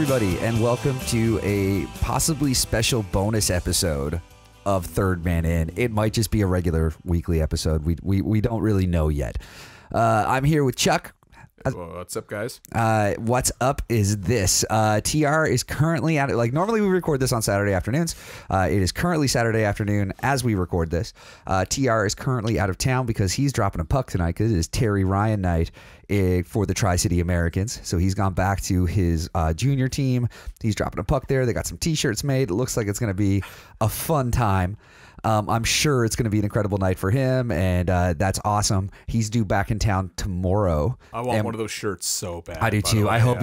everybody, and welcome to a possibly special bonus episode of Third Man In. It might just be a regular weekly episode. We don't really know yet. I'm here with Chuck. What's up, guys? What's up is this. TR is currently out. Like, normally we record this on Saturday afternoons. It is currently Saturday afternoon as we record this. TR is currently out of town because he's dropping a puck tonight because it is Terry Ryan night for the Tri-City Americans. So he's gone back to his junior team. He's dropping a puck there. They got some t-shirts made. It looks like it's going to be a fun time. I'm sure it's going to be an incredible night for him, and that's awesome. He's due back in town tomorrow. I want one of those shirts so bad. I do too. I hope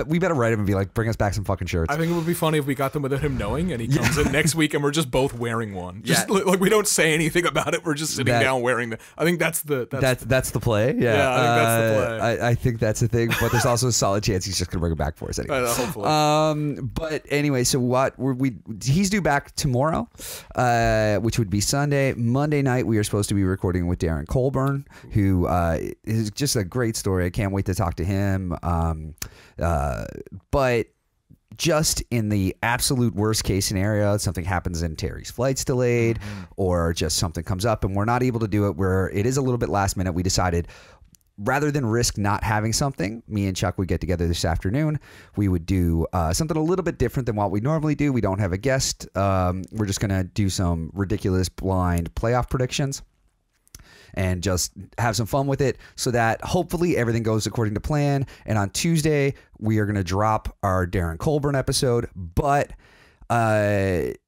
we better write him and be like, bring us back some fucking shirts. I think it would be funny if we got them without him knowing, and he comes in next week, and we're just both wearing one. Just like we don't say anything about it. We're just sitting down wearing them. I think that's the play. Yeah, I think that's the play. I think that's the thing, but there's also a solid chance he's just going to bring it back for us anyway. Hopefully. But anyway, so he's due back tomorrow. Which would be Sunday. Monday night, we are supposed to be recording with Darren Colbourne, who is just a great story. I can't wait to talk to him. But just in the absolute worst case scenario, something happens and Terry's flight's delayed, or just something comes up and we're not able to do it, where it is a little bit last minute, we decided, rather than risk not having something, me and Chuck would get together this afternoon. We would do something a little bit different than what we normally do. We don't have a guest. We're just going to do some ridiculous blind playoff predictions and just have some fun with it so that hopefully everything goes according to plan. And on Tuesday, we are going to drop our Darren Colbourne episode. But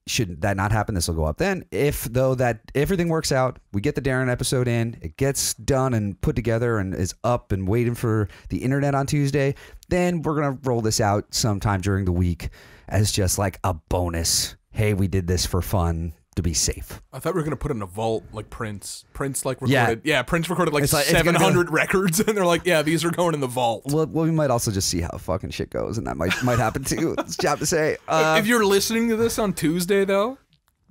should that not happen, this will go up then. If that everything works out, we get the Darren episode in, it gets done and put together and is up and waiting for the internet on Tuesday, then we're gonna roll this out sometime during the week as just like a bonus. Hey, we did this for fun, to be safe. I thought we were going to put it in a vault like Prince. Prince recorded. Yeah, Prince recorded like 700 records, and they're like, yeah, these are going in the vault. Well, we might also just see how fucking shit goes, and that might happen too. It's job to say. If you're listening to this on Tuesday, though,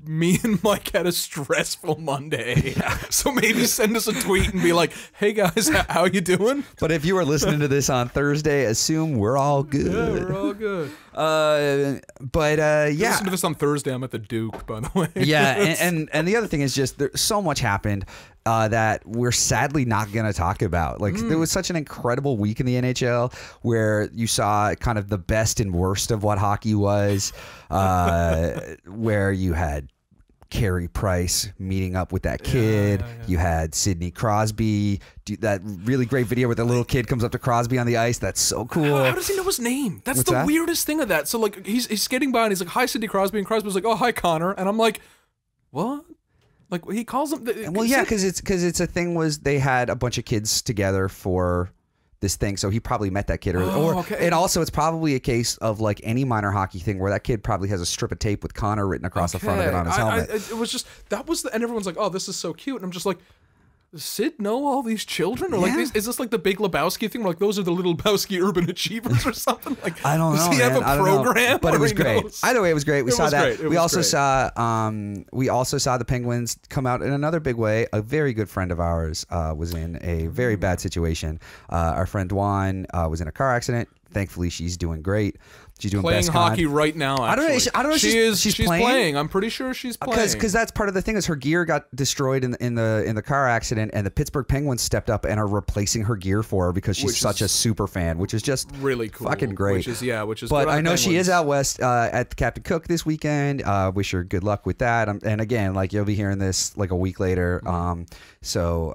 me and Mike had a stressful Monday. Yeah. So maybe send us a tweet and be like, hey guys, how you doing? But if you are listening to this on Thursday, assume we're all good. Yeah, we're all good. Yeah. Listen to this on Thursday. I'm at the Duke, by the way. Yeah, and the other thing is just so much happened that we're sadly not going to talk about. Like, there was such an incredible week in the NHL where you saw kind of the best and worst of what hockey was, where you had Carey Price meeting up with that kid. Yeah. You had Sidney Crosby do that really great video where the little kid comes up to Crosby on the ice. That's so cool. How does he know his name? That's the weirdest thing of that. So like he's skating by and he's like, hi, Sidney Crosby, and Crosby's like, oh, hi, Connor, and I'm like, what? Like, he calls him. Well, yeah, because it's a thing was they had a bunch of kids together for this thing, so he probably met that kid, and also it's probably a case of like any minor hockey thing where that kid probably has a strip of tape with Connor written across the front of it on his helmet. It was just and everyone's like, oh, this is so cute, and I'm just like, does Sid know all these children, or like is this like the Big Lebowski thing? Where, like, those are the little Lebowski urban achievers or something? Like, I don't know. Does he have a program? But it was great. Either way, it was great. We saw that. We also saw the Penguins come out in another big way. A very good friend of ours was in a very bad situation. Our friend Juan was in a car accident. Thankfully, she's doing great. She's doing playing best hockey right now. Actually. I don't know. She's playing. I'm pretty sure she's playing. Because that's part of the thing is her gear got destroyed in the car accident, and the Pittsburgh Penguins stepped up and are replacing her gear for her because she's such a super fan, which is just really cool, fucking great. Which is. But I know she is out west at the Captain Cook this weekend. Wish her good luck with that. And again, like, you'll be hearing this like a week later. So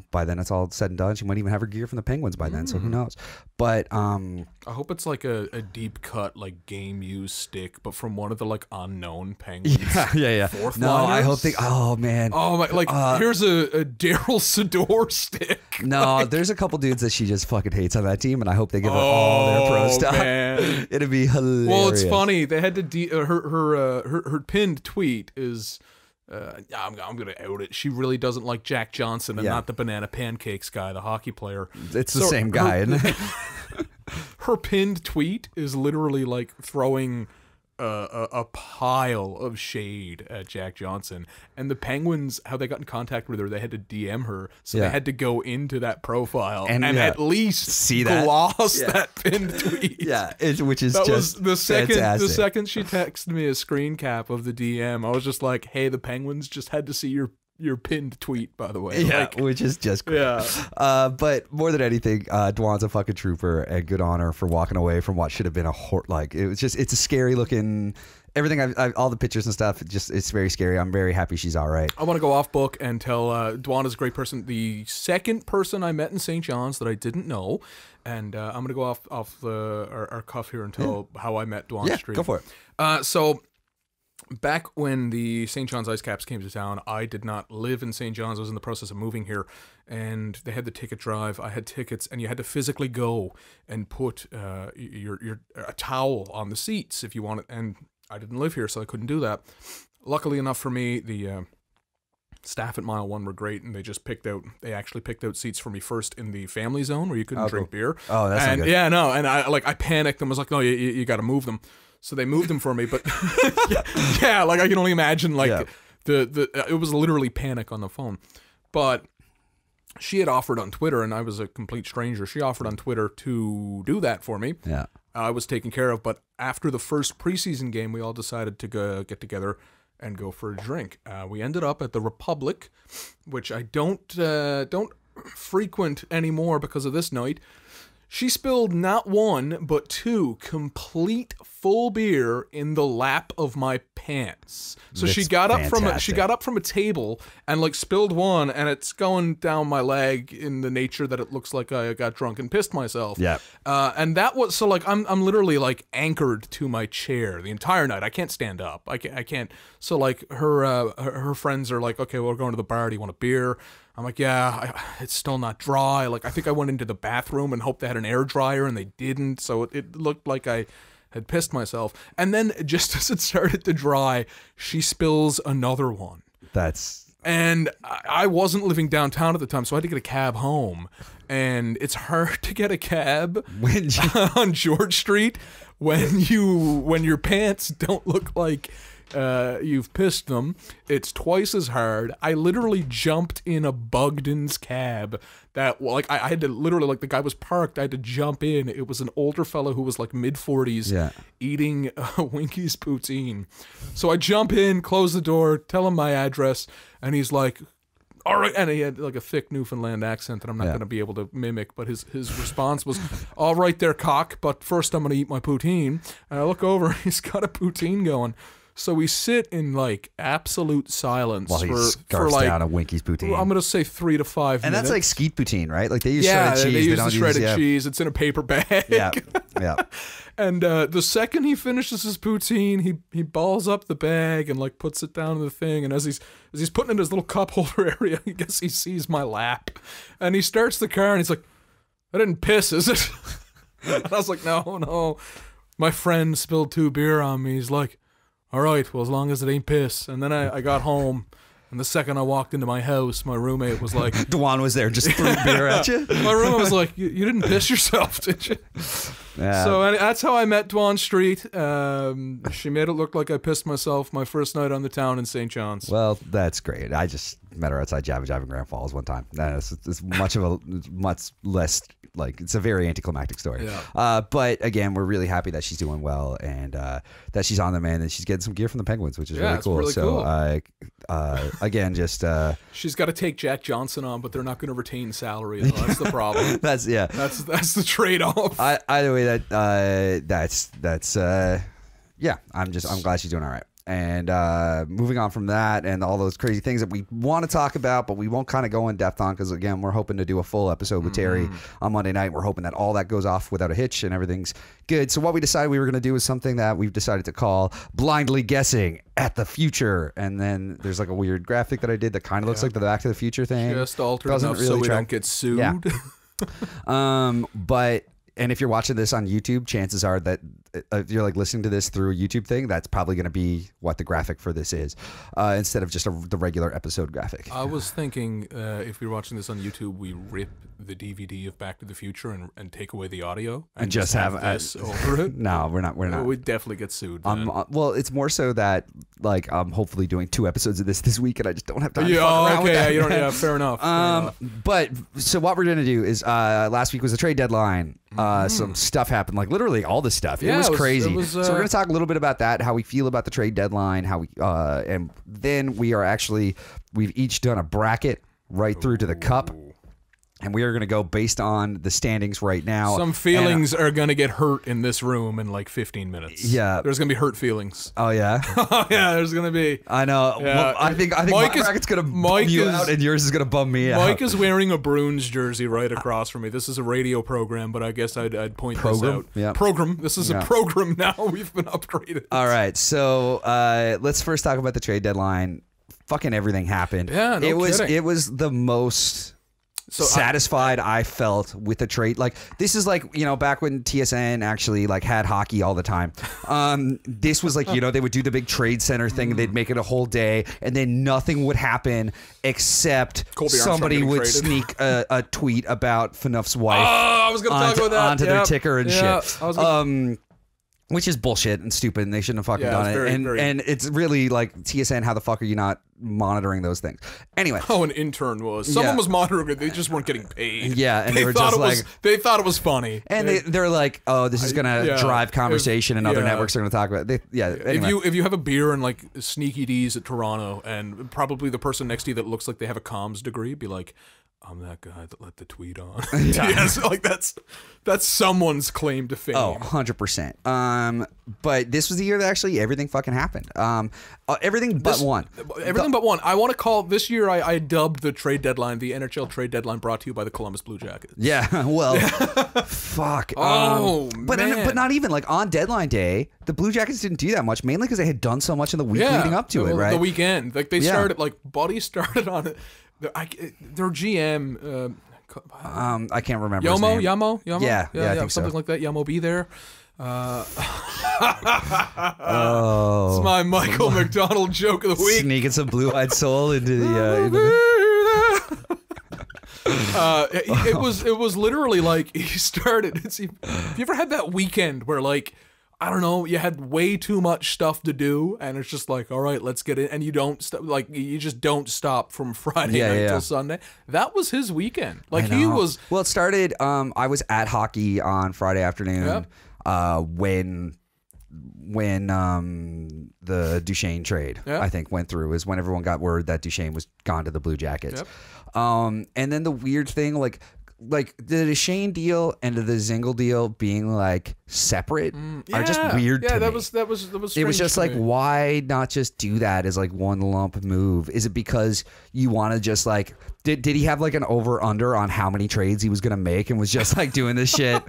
by then it's all said and done. She might even have her gear from the Penguins by then. So who knows? But I hope it's like a deep cut, like, game used stick, but from one of the like unknown Penguins. Yeah. I hope they. Oh man. Oh my! Like, here's a Daryl Sador stick. No, like, there's a couple dudes that she just fucking hates on that team, and I hope they give her all their pro stuff. Man. It'd be hilarious. Well, it's funny. They had to her pinned tweet is. I'm gonna out it. She really doesn't like Jack Johnson and not the banana pancakes guy, the hockey player. It's the same guy, isn't it? Her pinned tweet is literally like throwing a pile of shade at Jack Johnson, and the Penguins, how they got in contact with her, they had to DM her, so they had to go into that profile and at least see that gloss that pinned tweet. Which is that just was the second. fantastic. The second she texted me a screen cap of the DM, I was just like, "Hey, the Penguins just had to see your pinned tweet, by the way." Which is just great. But more than anything, Dwan's a fucking trooper, and good on her for walking away from what should have been it's a scary looking. Everything, all the pictures and stuff, it's very scary. I'm very happy she's all right. I want to go off book and tell Dwan is a great person. The second person I met in St. John's that I didn't know, and I'm going to go off our cuff here and tell how I met Dwan Street. Go for it. So back when the St. John's Ice Caps came to town, I did not live in St. John's. I was in the process of moving here, and they had the ticket drive. I had tickets, and you had to physically go and put your a towel on the seats if you wanted. And I didn't live here, so I couldn't do that. Luckily enough for me, the staff at Mile 1 were great, and they actually picked out seats for me first in the family zone where you couldn't drink beer. Oh, that's not good. Yeah, no, and I panicked and was like, no, you got to move them. So they moved them for me, but like I can only imagine it was literally panic on the phone. But she had offered on Twitter, and I was a complete stranger. She offered on Twitter to do that for me. Yeah. I was taken care of, but after the first preseason game, we all decided to get together and go for a drink. We ended up at the Republic, which I don't frequent anymore because of this night. She spilled not one, but two complete full beer in the lap of my pants. So she got up from a table and spilled one, and it's going down my leg in the nature that it looks like I got drunk and pissed myself. Yeah. And that was I'm literally anchored to my chair the entire night. I can't stand up. I can't. So her friends are like, okay, we're going to the bar. Do you want a beer? I'm like, yeah, it's still not dry. I think I went into the bathroom and hoped they had an air dryer, and they didn't. So it looked like I had pissed myself. And then just as it started to dry, she spills another one. And I wasn't living downtown at the time, so I had to get a cab home. And it's hard to get a cab on George Street when your pants don't look like you've pissed them. It's twice as hard. I literally jumped in a Bugden's cab that I had to literally, the guy was parked, I had to jump in. It was an older fellow who was mid-40s eating Winky's poutine. So I jump in, close the door, tell him my address, and he's like, all right. And he had a thick Newfoundland accent that I'm not going to be able to mimic, but his response was, all right there, cock, but first I'm going to eat my poutine. And I look over, he's got a poutine going. So we sit in absolute silence while he scarfs down a Winky's poutine. I'm going to say 3 to 5 minutes. And that's like skeet poutine, right? They use shredded cheese. They use the shredded cheese. It's in a paper bag. Yeah. And the second he finishes his poutine, he balls up the bag and puts it down in the thing. And as he's putting it in his little cup holder area, I guess he sees my lap. And he starts the car and he's like, I didn't piss, is it? And I was like, no. My friend spilled 2 beer on me. He's like, all right, well, as long as it ain't piss. And then I got home, and the second I walked into my house, my roommate was like... Dwan was there, just threw beer at you? My roommate was like, you didn't piss yourself, did you? Yeah. So that's how I met Dwan Street. She made it look like I pissed myself my first night on the town in St. John's. Well, that's great. I just met her outside Java Jive in Grand Falls one time. It's much less... it's a very anticlimactic story. Yeah. But again, we're really happy that she's doing well and that she's on the mend and she's getting some gear from the Penguins, which is really cool. Really so again, just she's got to take Jack Johnson on, but they're not going to retain salary. That's the problem. That's the trade-off. Either way, I'm glad she's doing all right. And moving on from that and all those crazy things that we want to talk about, but we won't kind of go in depth on because, again, we're hoping to do a full episode with Terry on Monday night. We're hoping that all that goes off without a hitch and everything's good. So what we decided we were going to do is something that we've decided to call blindly guessing at the future. And then there's a weird graphic that I did that kind of looks like the Back to the Future thing. Just altered enough so we don't get sued. Yeah. But and if you're watching this on YouTube, chances are that if you're like listening to this through a YouTube thing, that's probably going to be what the graphic for this is, instead of just the regular episode graphic. I was thinking if you're watching this on YouTube, we rip the DVD of Back to the Future and take away the audio and just have this over it. No, we're not. We'd definitely get sued. Well, it's more so that like I'm hopefully doing 2 episodes of this week, and I just don't have time. Yeah, to fuck around with that. You don't. Yeah, fair enough. But so what we're gonna do is last week was the trade deadline. Some stuff happened, like literally all the stuff. Yeah, it was crazy. so we're gonna talk a little bit about that, how we feel about the trade deadline, how we and then we've each done a bracket right through to the cup. And we are going to go based on the standings right now. Some feelings are going to get hurt in this room in like 15 minutes. Yeah. There's going to be hurt feelings. Oh, yeah? Oh, yeah, there's going to be. I know. Yeah. Well, I think my bracket's going to bum you out, and yours is going to bum me out. Mike is wearing a Bruins jersey right across from me. This is a radio program, but I guess I'd point this out. Yeah. Program. This is a program now. We've been upgraded. All right. So let's first talk about the trade deadline. Fucking everything happened. Yeah, no kidding. It was the most... satisfied I felt with the trade. Like, this is like, you know, back when TSN actually like had hockey all the time. This was like, you know, they would do the big trade center thing and they'd make it a whole day, and then nothing would happen except somebody would sneak a tweet about Fnuff's wife. Oh, I was going to talk about that. Onto their ticker and shit. Which is bullshit and stupid, and they shouldn't have fucking done it. And it's really like, TSN, how the fuck are you not monitoring those things? Anyway. Oh, an intern was. Someone was monitoring it. They just weren't getting paid. Yeah, and they were just like... They thought it was funny. And they're like, oh, this is going to drive conversation, and other networks are going to talk about it. Anyway. If you have a beer and like Sneaky D's at Toronto, and probably the person next to you that looks like they have a comms degree, be like, I'm that guy that let the tweet on. Yes, like that's someone's claim to fame. Oh, 100%. But this was the year that actually everything fucking happened. Everything but one. Everything but one. I want to call this year, I dubbed the trade deadline the NHL trade deadline brought to you by the Columbus Blue Jackets. Yeah, well, fuck. Man. But not even, like, on deadline day, the Blue Jackets didn't do that much, mainly because they had done so much in the week leading up to it, right? The weekend. Like, they started, like, Buddy started on it. Their GM, I can't remember his name. Yamo? Yeah, I think something so. like that. Yamo be there. Oh, it's my Michael McDonald joke of the week. Sneaking some blue-eyed soul into the. It was literally like he started. Have you ever had that weekend where, like, I don't know, you had way too much stuff to do, and it's just like, all right, let's get in, and you don't stop, like, you just don't stop from Friday night till Sunday. That was his weekend. Like, he was. Well, it started. I was at hockey on Friday afternoon. When the Duchesne trade, I think, went through, is when everyone got word that Duchesne was gone to the Blue Jackets. And then the weird thing, like the Duchesne deal and the Zingle deal being like separate are just weird to me. That was strange. It was just like, why not just do that as like one lump move? Is it because you want to just like, did he have like an over under on how many trades he was going to make and was just like doing this shit?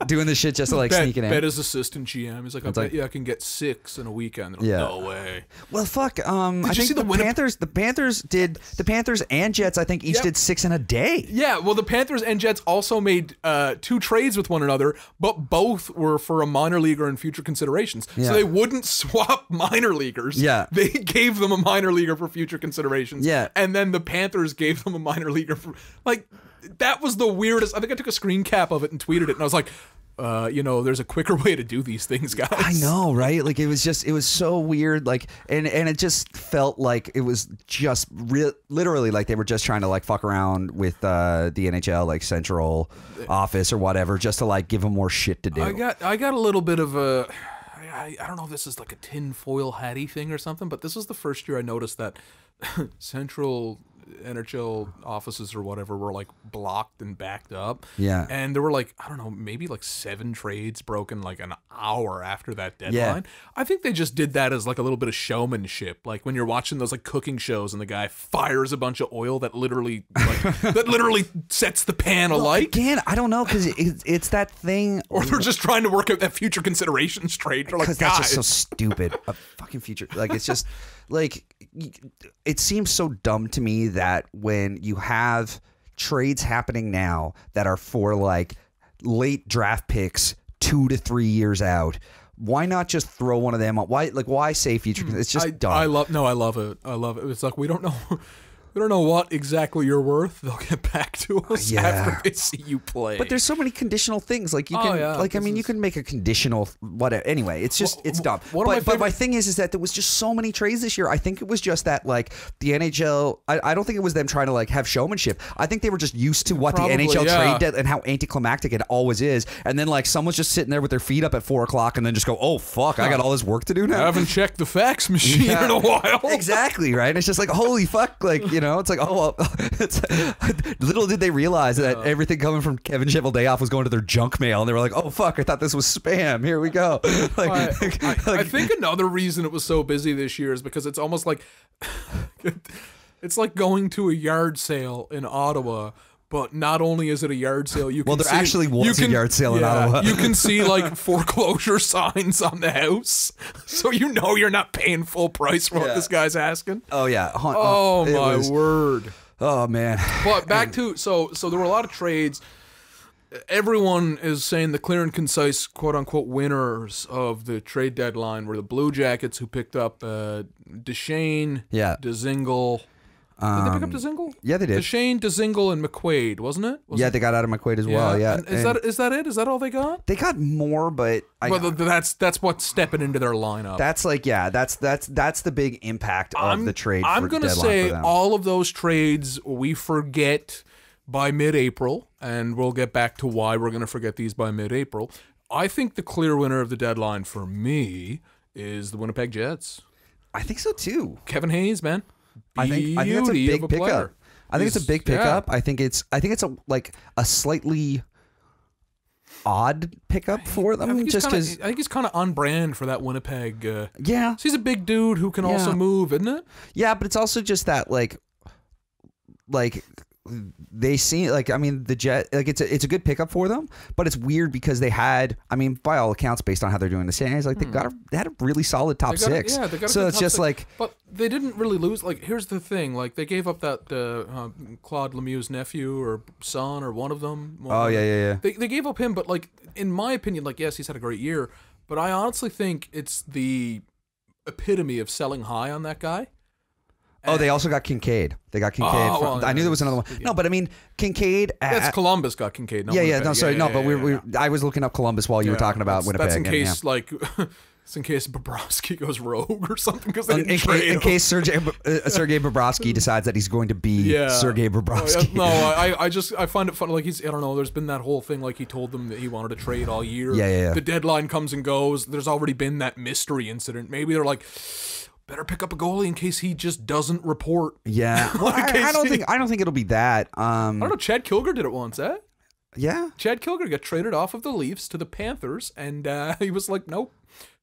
Doing this shit just to like sneak it in. Bet his assistant GM. He's like, I bet you I can get 6 in a weekend. Like, no way. Well, fuck. I think the Panthers and Jets, I think, each did 6 in a day. Yeah. Well, the Panthers and Jets also made 2 trades with one another, but both were for a minor leaguer and future considerations. So they wouldn't swap minor leaguers. Yeah. They gave them a minor leaguer for future considerations. Yeah. And then the Panthers gave them a minor leaguer for, like, that was the weirdest. I think I took a screen cap of it and tweeted it, and I was like, there's a quicker way to do these things, guys. I know, right? Like, it was so weird. Like, and it just felt like it was just literally like they were just trying to like fuck around with the NHL like central office or whatever, just to like give them more shit to do. I got a little bit of a. I don't know if this is like a tinfoil hatty thing or something, but this was the first year I noticed that central NHL offices or whatever were like blocked and backed up. Yeah. And there were like, I don't know, maybe like 7 trades broken like an hour after that deadline. Yeah. I think they just did that as like a little bit of showmanship. Like when you're watching those like cooking shows and the guy fires a bunch of oil that literally sets the pan alight. Again, I don't know, because it's that thing. Or they're just trying to work out that future considerations trade. They're like, that's just so stupid. A fucking future. Like, it's just like, it seems so dumb to me that when you have trades happening now that are for like late draft picks 2 to 3 years out. Why not just throw one of them? Why say future? It's just dumb. I love it. I love it. It's like we don't know. We don't know what exactly you're worth. They'll get back to us after they see you play. But there's so many conditional things. Like you can, you can make a conditional whatever. Anyway, it's just it's dumb. But my thing is that there was just so many trades this year. I think it was just that like the NHL. I don't think it was them trying to like have showmanship. I think they were just used to what the NHL trade did and how anticlimactic it always is. And then like someone's just sitting there with their feet up at 4 o'clock and then just go, oh fuck, I got all this work to do now. I haven't checked the fax machine in a while. Exactly right. It's just like holy fuck, like. It's like, oh, little did they realize that everything coming from Kevin Cheveldayoff was going to their junk mail, and they were like, oh fuck, I thought this was spam. Here we go. I think another reason it was so busy this year is because it's almost like it's like going to a yard sale in Ottawa. But not only is it a yard sale, you can there actually was a yard sale in Ottawa. You can see like foreclosure signs on the house, so you know you're not paying full price for what this guy's asking. Oh yeah. Oh my word. Oh man. But back to so there were a lot of trades. Everyone is saying the clear and concise quote unquote winners of the trade deadline were the Blue Jackets, who picked up Duchesne, Dzingel. Did they pick up Dzingel? Yeah, they did. Duchesne, Dzingel, and McQuaid, wasn't it? They got out of McQuaid as well. Yeah. And is that it? Is that all they got? They got more, but that's what's stepping into their lineup. That's like that's the big impact of the trade. I'm gonna say all of those trades we forget by mid-April, and we'll get back to why we're gonna forget these by mid-April. I think the clear winner of the deadline for me is the Winnipeg Jets. I think so too. Kevin Hayes, man. I think that's a big pickup. I think it's a big pickup. I think it's a slightly odd pickup for them. I think he's kind of on brand for that Winnipeg. So he's a big dude who can also move, isn't it? Yeah, but it's also just that like they seem like, I mean, the Jet, like it's a good pickup for them, but it's weird because they had, I mean, by all accounts, based on how they're doing the series, like they had a really solid top six. They got so it's just six. like, but they didn't really lose. Like, here's the thing: like they gave up that Claude Lemieux's nephew or son or one of them. They gave up him, but like in my opinion, like yes, he's had a great year, but I honestly think it's the epitome of selling high on that guy. Oh, they also got Kincaid. They got Kincaid. I knew there was another one. No, but I mean, Kincaid. That's Columbus got Kincaid. No, I was looking up Columbus while you were talking about Winnipeg. That's in case, it's in case Bobrovsky goes rogue or something. Because in case Sergei Bobrovsky decides that he's going to be Sergei Bobrovsky. I find it funny. Like I don't know. There's been that whole thing. Like he told them that he wanted to trade all year. Yeah. The deadline comes and goes. There's already been that mystery incident. Maybe they're like, better pick up a goalie in case he just doesn't report. Yeah, well, I don't think it'll be that. I don't know. Chad Kilger did it once, eh? Yeah. Chad Kilger got traded off of the Leafs to the Panthers, and he was like, "Nope,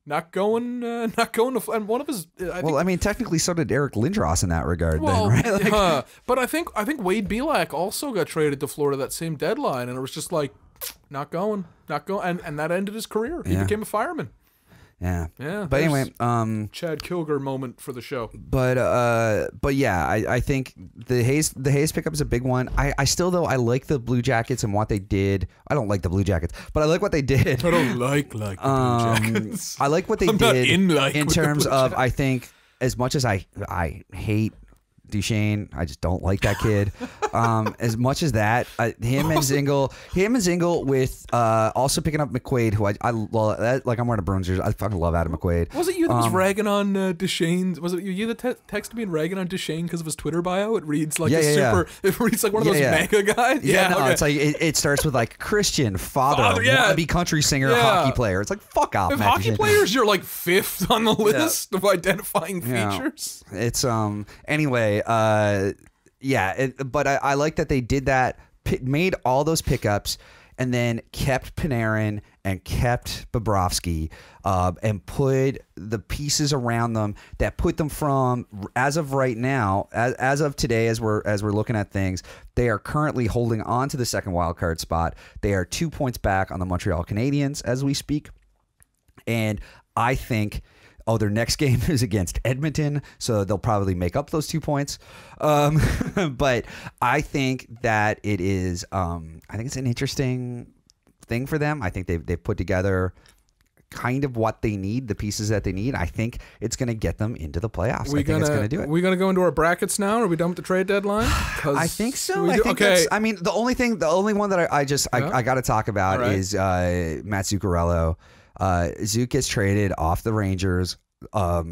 not going to." And one of his, I mean, technically, so did Eric Lindros in that regard. Then, right? But I think Wade Belak also got traded to Florida that same deadline, and it was just like, not going, and that ended his career. He became a fireman. Yeah. But anyway, Chad Kilger moment for the show. But yeah, I think the Hayes pickup is a big one. I still though I like the Blue Jackets and what they did. I don't like the Blue Jackets, but I like what they did. I don't like the Blue Jackets. I like what they did in terms of, I think, as much as I hate Duchesne, I just don't like that kid. As much as that, him and Dzingel with also picking up McQuaid, who I love. Like I'm wearing a Bruins jersey. I fucking love Adam McQuaid. Was it you that was ragging on Duchesne? Was it you that texted me and ragging on Duchesne because of his Twitter bio? It reads like It reads like one of those mega guys. It's like it starts with like Christian father wannabe country singer, hockey player. It's like fuck off. If Matt hockey players, you're like 5th on the list of identifying features. It's anyway. But I like that they did that, made all those pickups, and then kept Panarin and kept Bobrovsky, and put the pieces around them that put them from, as of right now, as of today, as we're looking at things, they are currently holding on to the second wild card spot. They are 2 points back on the Montreal Canadiens as we speak, and I think. Oh, their next game is against Edmonton, so they'll probably make up those 2 points. But I think that it is. I think it's an interesting thing for them. I think they've put together kind of what they need, the pieces that they need. I think it's going to get them into the playoffs. I think it's going to do it. We're going to go into our brackets now? Are we done with the trade deadline? I think so. I think that's, I mean, the only one that I got to talk about is Matt Zuccarello. Zook gets traded off the Rangers. I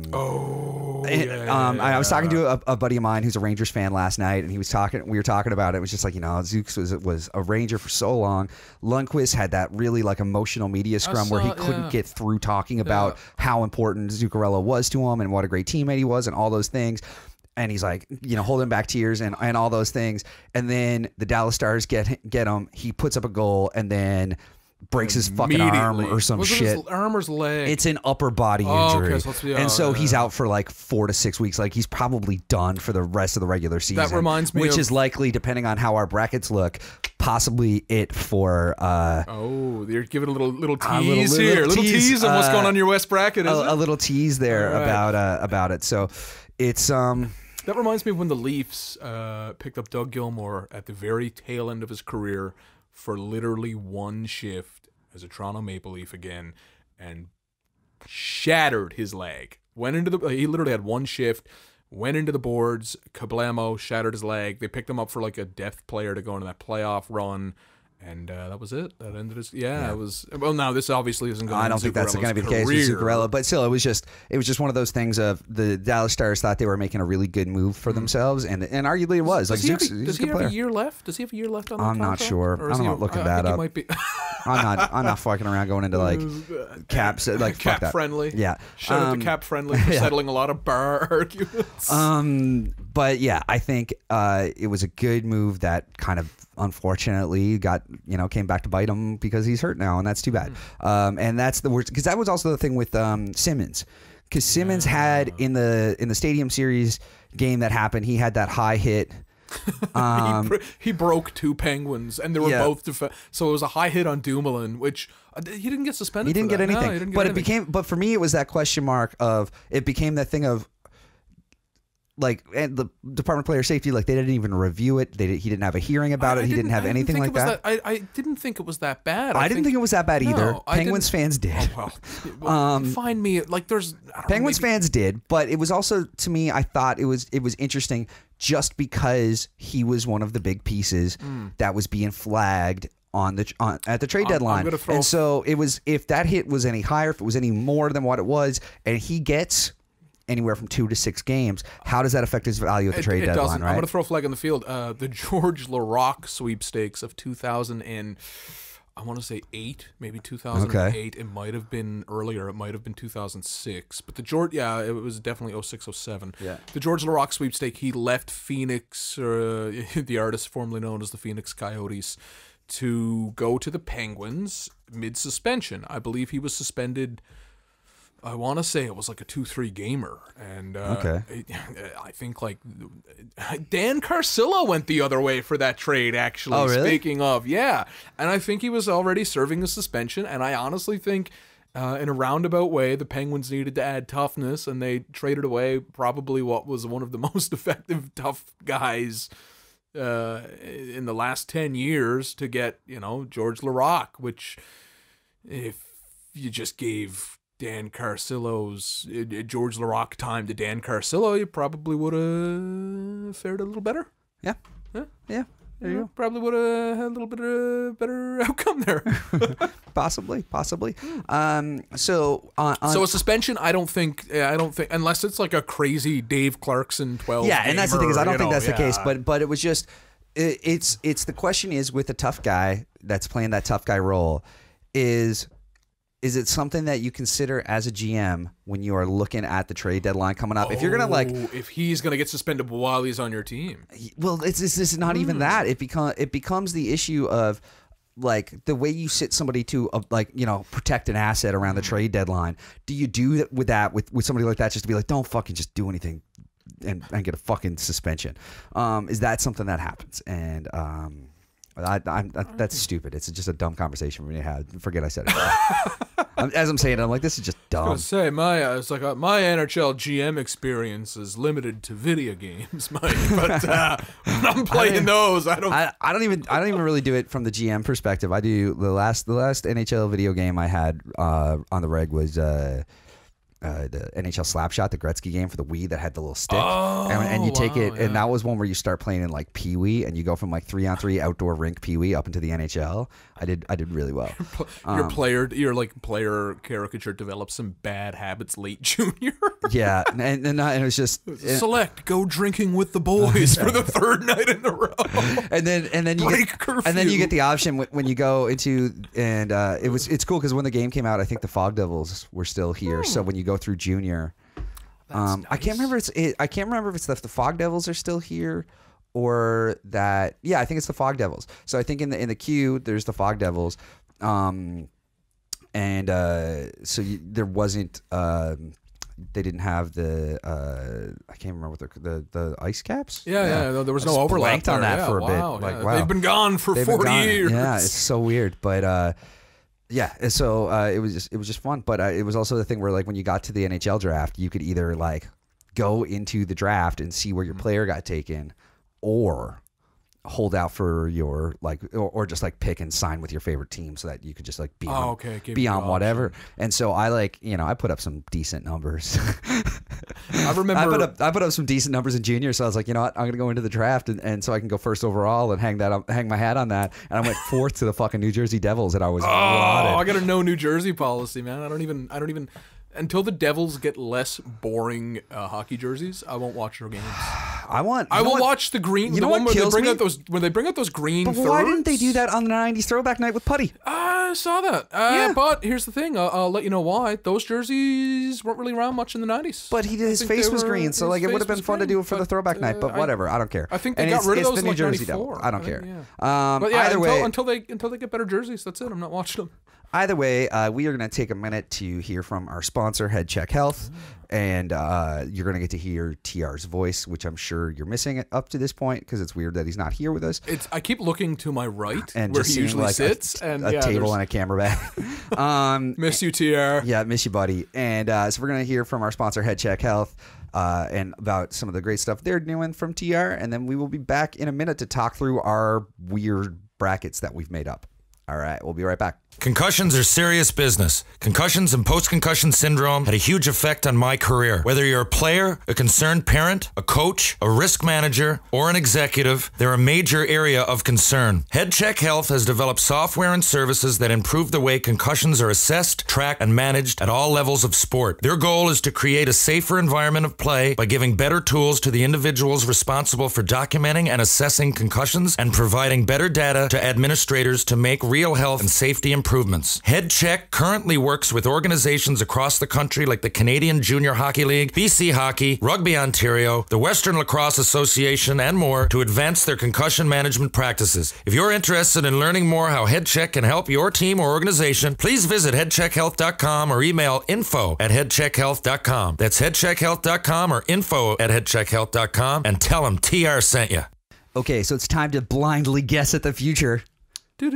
was talking to a buddy of mine who's a Rangers fan last night, and we were talking about it. It was just like, Zook was a Ranger for so long. Lundqvist had that really like emotional media scrum where he couldn't get through talking about how important Zuccarello was to him and what a great teammate he was and all those things. And he's like, holding back tears and all those things. And then the Dallas Stars get him. He puts up a goal and then breaks his fucking arm or some shit. His arm or his leg? It's an upper body injury. Okay, and so he's out for like 4 to 6 weeks. Like he's probably done for the rest of the regular season. That reminds me which is likely, depending on how our brackets look, possibly it for you're giving a little tease here. Little tease on what's going on in your West bracket, isn't it? A little tease there about it. So it's that reminds me of when the Leafs picked up Doug Gilmour at the very tail end of his career for literally one shift as a Toronto Maple Leaf again, and shattered his leg. He literally had one shift, went into the boards, kablamo, shattered his leg. They picked him up for like a depth player to go into that playoff run. And that was it. That ended his. Yeah, it was. Well, now this obviously isn't going. I don't think that's going to be the case with Zuccarello, but still, it was just one of those things of the Dallas Stars thought they were making a really good move for themselves, and arguably it was. Does he have a year left? Does he have a year left on that I'm contract? not sure. I'm not looking that up. Might be. I'm not fucking around going into like caps like cap fuck friendly. Yeah, shout out to Cap Friendly for settling a lot of bar arguments. But yeah, I think it was a good move that kind of unfortunately came back to bite him because he's hurt now, and that's too bad. And that's the worst, because that was also the thing with Simmons, because Simmons had in the Stadium Series game that happened, he had that high hit. He broke 2 Penguins, and they were both so it was a high hit on Dumoulin, which he didn't get suspended. He didn't get anything. No, he didn't get anything. But for me, it was that question mark of it became that thing of. Like, and the Department of Player Safety, like, they didn't even review it. He didn't have a hearing about it. He didn't have anything like that. I didn't think it was that bad. I didn't think it was that bad either. Penguins fans did. Find me like there's Penguins fans did, but it was also, to me, I thought it was interesting just because he was one of the big pieces that was being flagged at the trade deadline. And so it was, if that hit was any higher, if it was any more than what it was, and he gets anywhere from 2 to 6 games, how does that affect his value at the trade deadline? Doesn't. Right? I'm going to throw a flag on the field. The George Laraque sweepstakes of 2000 and I want to say 8, maybe 2008. Okay. It might have been earlier. It might have been 2006. But it was definitely 06, 07. Yeah. The George Laraque sweepstake, he left Phoenix, the artist formerly known as the Phoenix Coyotes, to go to the Penguins mid-suspension. I believe he was suspended. I want to say it was like a 2-3 gamer, and I think like Dan Carcillo went the other way for that trade. Actually, oh, really? Speaking of, and I think he was already serving a suspension, and I honestly think, in a roundabout way, the Penguins needed to add toughness, and they traded away probably what was one of the most effective tough guys in the last 10 years to get George Laraque, which if you just gave Dan Carcillo's George Laraque time to Dan Carcillo, you probably would have fared a little better. Yeah. There you go. Probably would have had a little bit better outcome there. Possibly. So a suspension, I don't think unless it's like a crazy Dave Clarkson 12. Yeah, and that's the thing, is I don't think that's the case. But it was just it's the question is, with a tough guy that's playing that tough guy role, is it something that you consider as a GM when you are looking at the trade deadline coming up? If you're gonna if he's gonna get suspended while he's on your team, well, this is not even that. It becomes the issue of like the way you sit somebody to protect an asset around the trade deadline. Do you do that with somebody like that, just to be like, don't fucking just do anything and get a fucking suspension? Is that something that happens? And That's stupid. It's just a dumb conversation we had. Forget I said it. As I'm saying it, I'm like, this is just dumb. I was gonna say my NHL GM experience is limited to video games, Mike. But when I'm playing those, I don't even really do it from the GM perspective. I do the last NHL video game I had on the reg was the NHL Slapshot, the Gretzky game for the Wii that had the little stick, and you take it, and that was one where you start playing in like Pee Wee, and you go from like 3-on-3 outdoor rink Pee Wee up into the NHL. I did really well. Your player caricature developed some bad habits late junior. Yeah, and it was just select go drinking with the boys for the third night in a row, and then you get the option when you go into and it's cool because when the game came out, I think the Fog Devils were still here. So when you go through junior, nice. I can't remember if it's the Fog Devils are still here or that. Yeah, I think it's the Fog Devils. So I think in the queue there's the Fog Devils, there wasn't. They didn't have the I can't remember what the ice caps. Yeah. There was no overlap on that for a bit. Wow. Like, wow. They've been gone for 40 years. Yeah, it's so weird, but so it was just fun. But it was also the thing where like when you got to the NHL draft, you could either like go into the draft and see where your player got taken, or hold out for your like or just like pick and sign with your favorite team so that you could just like be on whatever. And so I I put up some decent numbers. I remember I put up some decent numbers in junior, so I was like, you know what, I'm gonna go into the draft and so I can go first overall and hang my hat on that. And I went fourth to the fucking New Jersey Devils, and I was rotted. I got a no New Jersey policy, man. I don't even until the Devils get less boring hockey jerseys, I won't watch their games. I will watch the green. You know what kills me? When they bring out those green. But thirds. Why didn't they do that on the '90s throwback night with Putty? I saw that. Yeah. But here's the thing. I'll let you know why. Those jerseys weren't really around much in the '90s. But his face was green, so like it would have been fun to do it for the throwback night. But whatever, I don't care. I think they got rid of those in like '94. I don't care. Yeah. But yeah, either way, until they get better jerseys, that's it. I'm not watching them. Either way, we are going to take a minute to hear from our sponsor, Head Check Health, and you're going to get to hear TR's voice, which I'm sure you're missing up to this point because it's weird that he's not here with us. I keep looking to my right and where he usually sits, and a table and a camera bag. Miss you, TR. Yeah, miss you, buddy. And so we're going to hear from our sponsor, Head Check Health, and about some of the great stuff they're doing from TR, and then we will be back in a minute to talk through our weird brackets that we've made up. All right, we'll be right back. Concussions are serious business. Concussions and post-concussion syndrome had a huge effect on my career. Whether you're a player, a concerned parent, a coach, a risk manager, or an executive, they're a major area of concern. Head Check Health has developed software and services that improve the way concussions are assessed, tracked, and managed at all levels of sport. Their goal is to create a safer environment of play by giving better tools to the individuals responsible for documenting and assessing concussions and providing better data to administrators to make real health and safety improvements. Head Check currently works with organizations across the country like the Canadian Junior Hockey League, BC Hockey, Rugby Ontario, the Western Lacrosse Association, and more to advance their concussion management practices. If you're interested in learning more how Head Check can help your team or organization, please visit headcheckhealth.com or email info@headcheckhealth.com. That's headcheckhealth.com or info@headcheckhealth.com and tell them TR sent you. Okay, so it's time to blindly guess at the future. I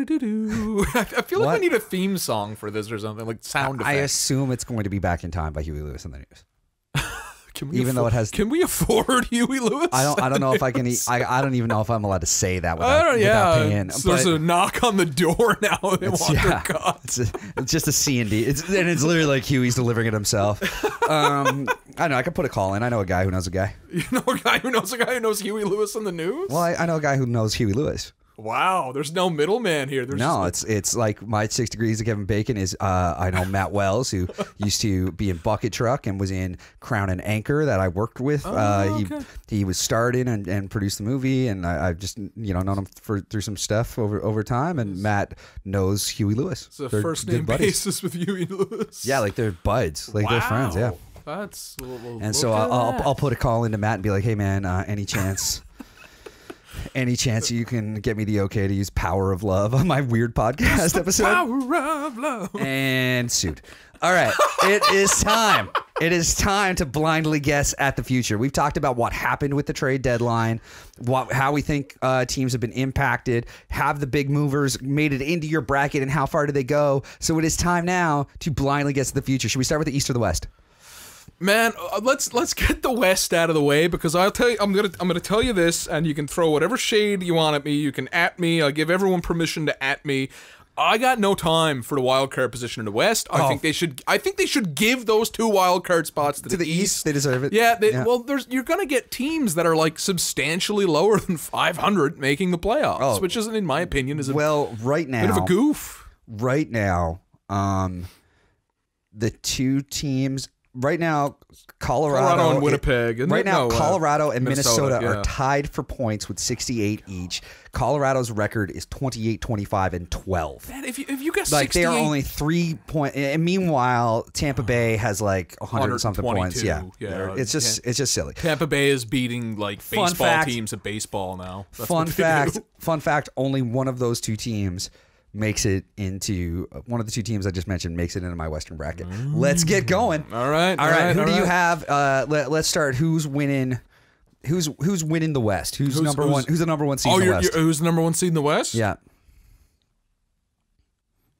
feel like I need a theme song for this or something, like sound effects. I assume it's going to be Back in Time by Huey Lewis in the News. Can we afford Huey Lewis? I don't know if I can. I don't even know if I'm allowed to say that without paying. So there's a knock on the door now. They want their cut. It's just a C&D. It's literally like Huey's delivering it himself. I don't know. I could put a call in. I know a guy who knows a guy. You know a guy who knows a guy who knows Huey Lewis in the News? Well, I know a guy who knows Huey Lewis. Wow, there's no middleman here. It's like my 6 degrees of Kevin Bacon is I know Matt Wells, who used to be in Bucket Truck and was in Crown and Anchor that I worked with. He was starred in and produced the movie, and I've just known him through some stuff over time. And Matt knows Huey Lewis. It's a first name basis with Huey Lewis. Yeah, like they're buds, like they're friends. Yeah, that's. And so I'll put a call into Matt and be like, hey man, any chance? Any chance you can get me the okay to use Power of Love on my weird podcast episode? Power of Love. And suit. All right. It is time It is time to blindly guess at the future. We've talked about what happened with the trade deadline, how we think teams have been impacted, have the big movers made it into your bracket, and how far do they go? So it is time now to blindly guess at the future. Should we start with the East or the West? Man, let's get the West out of the way, because I'll tell you, I'm gonna tell you this, and you can throw whatever shade you want at me. You can at me. I'll give everyone permission to at me. I got no time for the wild card position in the West. I think they should give those 2 wild card spots to the East. They deserve it. Yeah. Well, you're gonna get teams that are like substantially lower than 500 making the playoffs, which isn't, in my opinion, is right now, bit of a goof. Right now, the 2 teams. Right now, Colorado and Winnipeg. Colorado and Minnesota are tied for points with 68 each. Colorado's record is 28, 25, and 12. Man, if you got 68, they are only 3 points. And meanwhile, Tampa Bay has like 100 something points. Yeah, it's just silly. Tampa Bay is beating like baseball teams at baseball now. Fun fact: only one of those 2 teams makes it into one of the 2 teams I just mentioned makes it into my Western bracket. Let's get going. All right. Who do you have? Let's start. Who's winning? Who's winning the West? Who's number one? Who's the number 1 seed in the West? Who's the number 1 seed in the West? Yeah.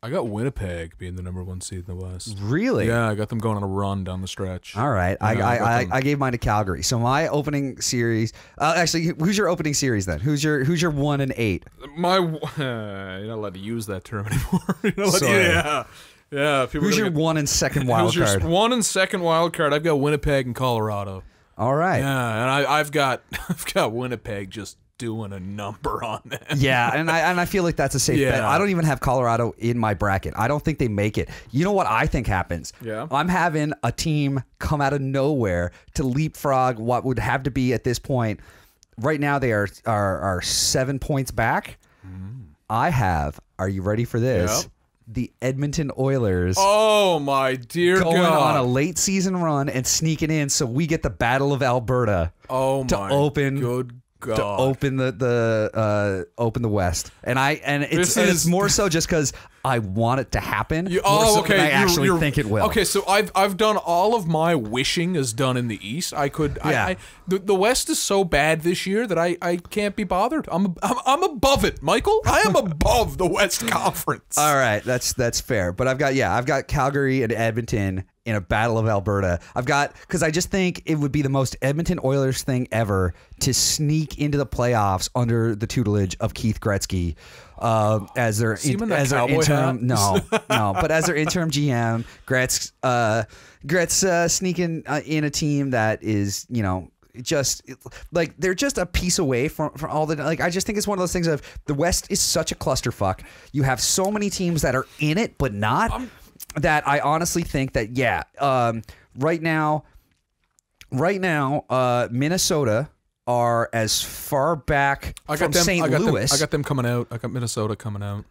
I got Winnipeg being the number 1 seed in the West. Really? Yeah, I got them going on a run down the stretch. All right. Yeah, I gave mine to Calgary. So my opening series. Actually, who's your opening series then? Who's your 1 and 8? You're not allowed to use that term anymore. Sorry. Yeah. Who's your 1 and 2nd wild card? Who's your 1 and 2nd wild card? I've got Winnipeg and Colorado. All right. Yeah, and I've got Winnipeg just doing a number on them. Yeah, and I feel like that's a safe bet. I don't even have Colorado in my bracket. I don't think they make it. You know what I think happens? Yeah. I'm having a team come out of nowhere to leapfrog what would have to be at this point. Right now they are 7 points back. I have, are you ready for this? Yep. The Edmonton Oilers. Oh my dear going God. on a late season run and sneaking in, so we get the Battle of Alberta. Good God. To open the West, and it's more so just because I want it to happen. Okay. I actually think it will. Okay, so I've done all of my wishing is done in the East. The West is so bad this year that I can't be bothered. I'm above it, Michael. I am above the West Conference. All right, that's fair. But I've got Calgary and Edmonton in a Battle of Alberta. Because I just think it would be the most Edmonton Oilers thing ever to sneak into the playoffs under the tutelage of Keith Gretzky as their interim. But as their interim GM, Gretz sneaking in a team that is, just like they're just a piece away from all the I just think it's one of those things of the West is such a clusterfuck. You have so many teams that are in it but not. That I honestly think that right now, Minnesota are as far back from St. Louis. I got them coming out. I got Minnesota coming out.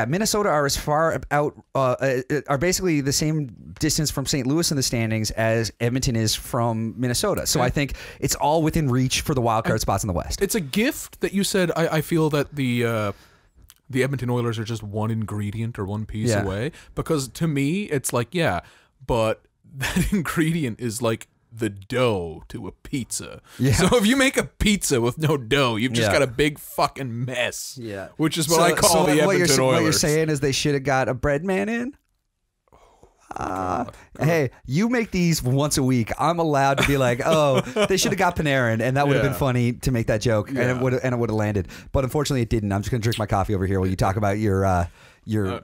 Minnesota are as far out are basically the same distance from St. Louis in the standings as Edmonton is from Minnesota. So I think it's all within reach for the wild card spots in the West. It's a gift that you said. I feel that the Edmonton Oilers are just one ingredient or one piece away, because to me it's like, but that ingredient is like the dough to a pizza. So if you make a pizza with no dough, you've just got a big fucking mess. Which is what I call the Edmonton Oilers. What you're saying is they should have got a bread man in? Hey, you make these once a week. I'm allowed to be like, oh, they should have got Panarin, and that would have been funny to make that joke, and it would have landed. But unfortunately, it didn't. I'm just gonna drink my coffee over here while you talk about your all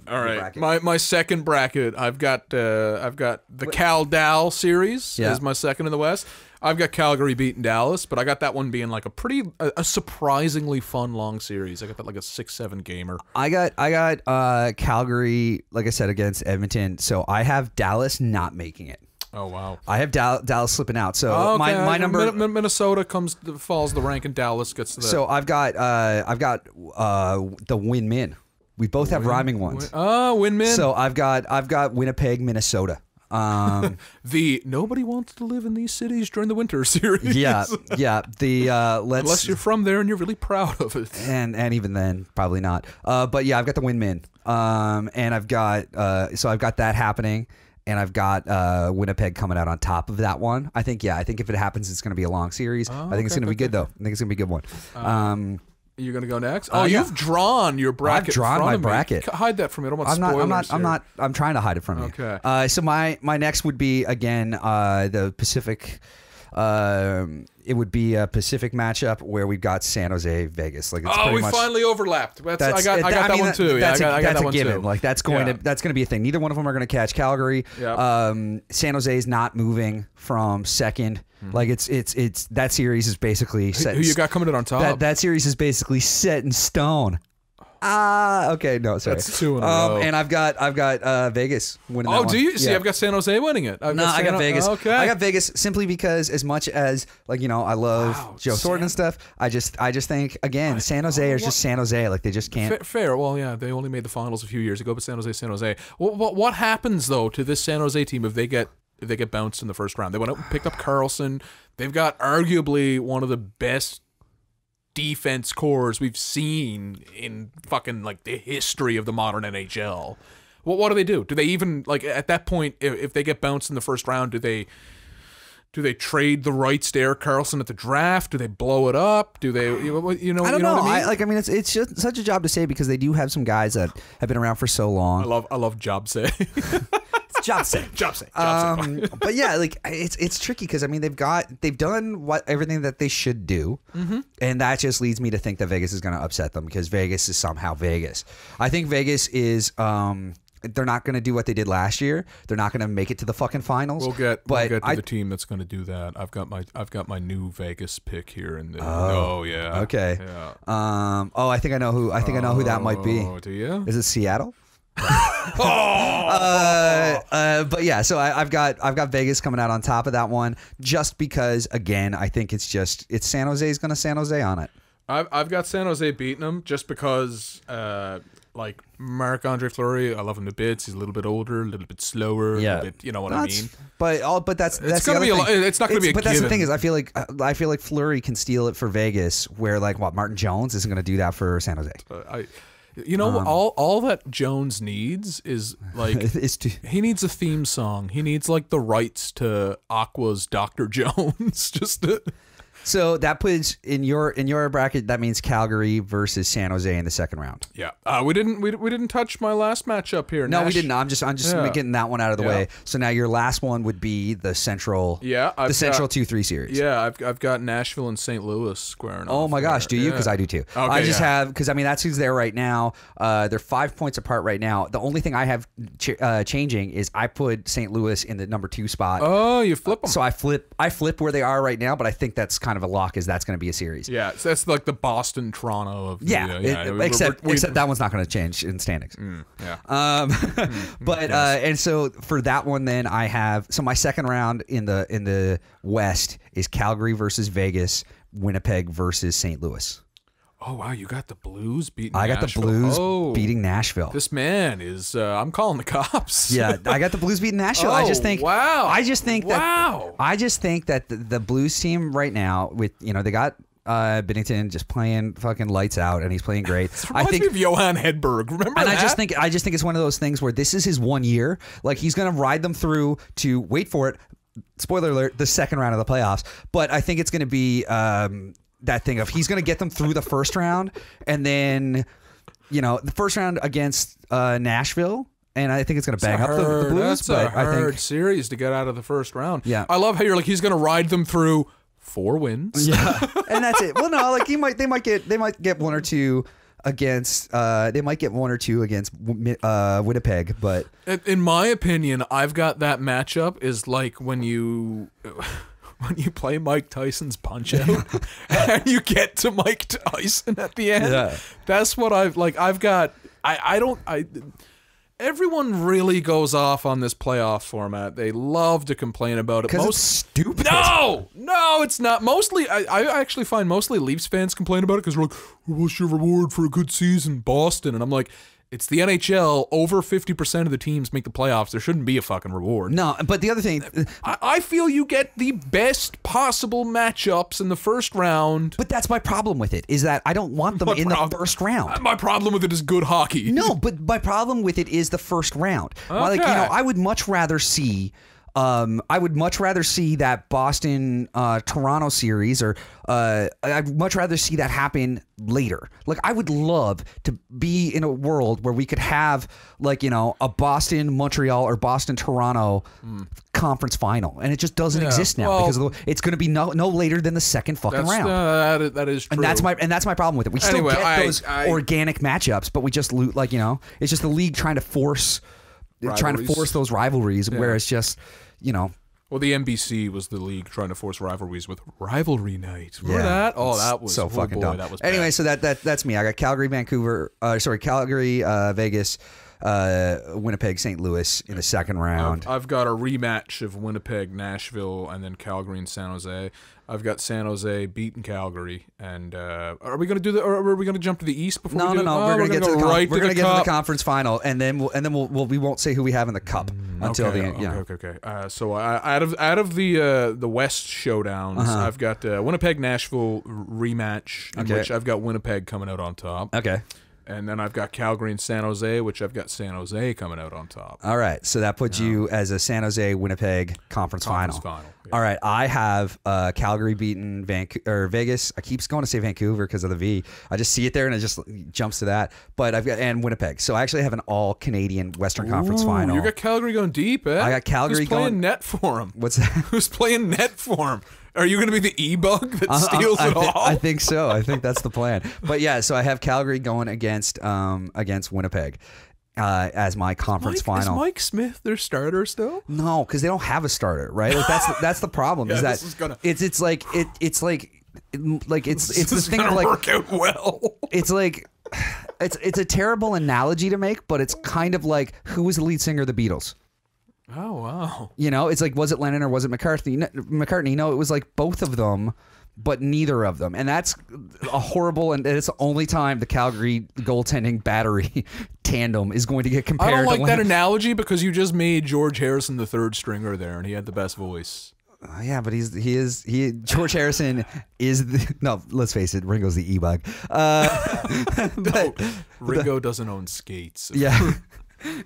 right. Bracket. My second bracket, I've got the Cal Dal series is my second in the West. I've got Calgary beating Dallas, but I got that one being like a surprisingly fun long series. I got that like a 6-7 gamer. I got Calgary, like I said, against Edmonton. So I have Dallas not making it. Oh wow! I have Dallas slipping out. So my number Minnesota falls the rank and Dallas gets to that. So I've got the win-min. We both have rhyming ones. Win-min. So I've got Winnipeg, Minnesota. The nobody wants to live in these cities during the winter series. Unless you're from there and you're really proud of it. And even then, probably not. But yeah, I've got the win-min. And I've got that happening. and I've got Winnipeg coming out on top of that one. I think if it happens, it's going to be a long series. I think it's going to be good though. I think it's going to be a good one. You're gonna go next. Oh, you've drawn your bracket. I've drawn my in front of me. bracket. Hide that from me. I don't want spoilers. I'm trying to hide it from you. Okay. So my next would be again the Pacific. It would be a Pacific matchup where we've got San Jose, Vegas. Like it's we finally overlapped. I got that one too. Yeah, I got that's that a one given. too. Like that's going to be a thing. Neither one of them are going to catch Calgary. Yep. San Jose is not moving from second. Like it's that series is basically set. Who you got coming in on top? That series is basically set in stone. Okay, no, sorry. That's 2 in a row. And I've got Vegas winning. Oh, that do one. you? See, Yeah. I've got San Jose winning it. I got Vegas. Okay. I got Vegas simply because as much as I love Joe Thornton and stuff, I just think again San Jose is just San Jose. Like they just can't. Fair. Well, yeah, they only made the finals a few years ago, but San Jose. What happens though to this San Jose team if they get bounced in the first round? They went out and picked up Carlson. They've got arguably one of the best defense cores we've seen in fucking like the history of the modern NHL. What do they do? Do they even like at that point if they get bounced in the first round, do they trade the rights to Erik Karlsson at the draft? Do they blow it up? Do they I don't know. What I mean? It's just such a job to say because they do have some guys that have been around for so long. I love job say. Job say. But yeah, like it's tricky because I mean they've done everything that they should do, and that just leads me to think that Vegas is going to upset them because Vegas is somehow Vegas. I think Vegas is they're not going to do what they did last year. They're not going to make it to the fucking finals. We'll get to the team that's going to do that. I've got my new Vegas pick here in the. Oh yeah. Okay. Yeah. I think I know who that might be. Oh, do you? Is it Seattle? But yeah, so I've got Vegas coming out on top of that one just because again I think it's San Jose's gonna San Jose on it. I've got San Jose beating them just because like Marc-Andre Fleury, I love him to bits. He's a little bit older, a little bit slower, a little bit, you know what I mean. But that's it's gonna be it's not gonna be a but given. That's the thing is I feel like Fleury can steal it for Vegas where like Martin Jones isn't gonna do that for San Jose. All that Jones needs is like he needs a theme song. He needs like the rights to Aqua's Dr. Jones. So that puts in your bracket. That means Calgary versus San Jose in the second round. Yeah, we didn't touch my last matchup here. No, we didn't. I'm just getting that one out of the way. So now your last one would be the Central. Yeah, Central 2-3 series. Yeah, I've got Nashville and St. Louis squaring. Oh my gosh, do you? Because I do too. Okay, I just have because I mean that's who's there right now. They're 5 points apart right now. The only thing I have changing is I put St. Louis in the number 2 spot. Oh, you flip them. So I flip where they are right now, but I think that's kind of a lock. Is that's going to be a series? Yeah, so that's like the Boston Toronto of except that one's not going to change in standings. And so for that one, then I have my second round in the West is Calgary versus Vegas, Winnipeg versus St. Louis. Oh wow, you got the Blues beating. I got Nashville. the Blues beating Nashville. This man is. I'm calling the cops. Yeah, I got the Blues beating Nashville. I just think that the Blues team right now with they got Binnington just playing fucking lights out and he's playing great. I think of Johan Hedberg. Remember and that? I just think it's one of those things where this is his 1 year. Like he's gonna ride them through to wait for it. Spoiler alert: the second round of the playoffs. But I think it's gonna be. That thing of he's going to get them through the first round and then, the first round against Nashville. And I think it's going to bang up the Blues. That's a hard series to get out of the first round. Yeah. I love how you're like, he's going to ride them through 4 wins. Yeah. And that's it. Well, no, like they might get one or two against Winnipeg, but in my opinion, I've got that matchup is like when you play Mike Tyson's Punch-Out and you get to Mike Tyson at the end. Yeah. That's what I've got. Everyone really goes off on this playoff format. They love to complain about it. Because it's stupid. No, it's not. Mostly, I actually find mostly Leafs fans complain about it because they're like, what's your reward for a good season, Boston? And I'm like, It's the NHL. Over 50% of the teams make the playoffs. There shouldn't be a fucking reward. No, but the other thing, I feel you get the best possible matchups in the first round. but that's my problem with it, is that I don't want them in the first round. My problem with it is good hockey. No, but my problem with it is the first round. Like, you know, I would much rather see that Boston Toronto series, or I'd much rather see that happen later. Like, I would love to be in a world where we could have, like, you know, a Boston Montreal or Boston Toronto conference final, and it just doesn't exist now, because it's going to be no later than the second fucking round. That is true. And that's my problem with it. We still get those organic matchups, but we just loot, like, you know, it's just the league trying to force those rivalries, where it's just, you know. Well, the NBC was the league trying to force rivalries with Rivalry Night. Remember that? Oh, that was so fucking dumb. That was anyway, bad. so that's me. I got Calgary, Vegas, Winnipeg, St. Louis in the second round. I've got a rematch of Winnipeg, Nashville, and then Calgary and San Jose. I've got San Jose beating Calgary, and are we going to do or are we going to jump to the East before? No. We're going to get to the conference final, and then we won't say who we have in the cup until the end. Okay. So out of the West showdowns, I've got Winnipeg, Nashville rematch, in which I've got Winnipeg coming out on top. Okay. And then I've got Calgary and San Jose, which I've got San Jose coming out on top. All right, so that puts you as a San Jose Winnipeg conference final. Yeah. All right, I have Calgary beating Vegas. I keep going to say Vancouver because of the V. I just see it there and it just jumps to that. But I've got Winnipeg. So I actually have an all Canadian Western Conference final. You got Calgary going deep, eh? I got Calgary Who's playing net for him? What's that? Who's playing net for him? Are you going to be the e-bug that steals it all? I think so. I think that's the plan. But yeah, so I have Calgary going against Winnipeg as my conference final. Is Mike Smith their starter still? No, because they don't have a starter, right? Like, that's the problem. Yeah, is that this is gonna... it's the thing of, like, work out well. It's like it's a terrible analogy to make, but it's kind of like, who was the lead singer of the Beatles? Oh, wow. You know, it's like, was it Lennon or was it McCartney? No, it was like both of them, but neither of them. And that's a horrible, and it's the only time the Calgary goaltending battery tandem is going to get compared. I don't like that analogy, because you just made George Harrison the third stringer there, and he had the best voice. Yeah, but George Harrison is no, let's face it, Ringo's the e-bug. Ringo doesn't own skates. Yeah.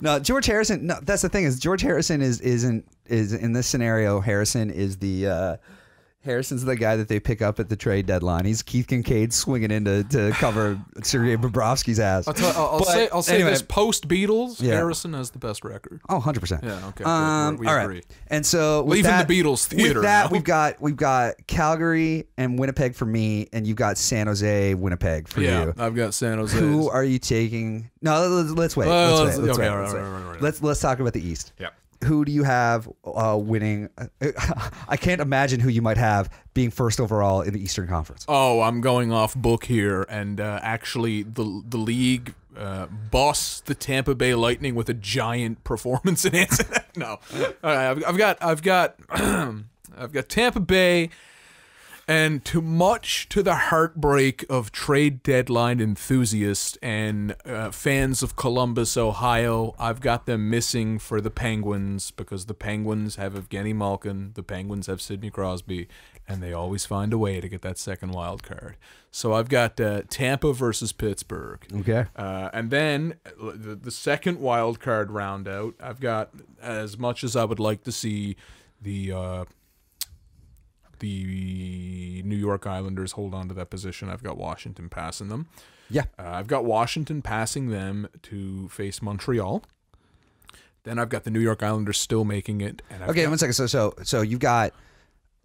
No, George Harrison. No, that's the thing, is George Harrison is in this scenario. Harrison's the guy that they pick up at the trade deadline. He's Keith Kincaid swinging in to cover Sergei Bobrovsky's ass. I'll say anyway, this: post Beatles, Harrison has the best record. Oh, 100%. Yeah. Okay. We all agree. Right. And so leaving the Beatles theater. With that, now. we've got Calgary and Winnipeg for me, and you've got San Jose, Winnipeg for you. Yeah, I've got San Jose. Who are you taking? No, let's wait. Let's wait. Let's talk about the East. Yeah. Who do you have winning? I can't imagine who you might have being first overall in the Eastern Conference. Oh, I'm going off book here, and actually, the league bossed the Tampa Bay Lightning with a giant performance enhancing. No, I've got Tampa Bay. And much to the heartbreak of trade deadline enthusiasts and fans of Columbus, Ohio, I've got them missing for the Penguins, because the Penguins have Evgeny Malkin, the Penguins have Sidney Crosby, and they always find a way to get that second wild card. So I've got Tampa versus Pittsburgh. Okay. And then the second wild card round out, I've got, as much as I would like to see the New York Islanders hold on to that position, I've got Washington passing them. Yeah. I've got Washington passing them to face Montreal. Then I've got the New York Islanders still making it. And okay, 1 second. So you've got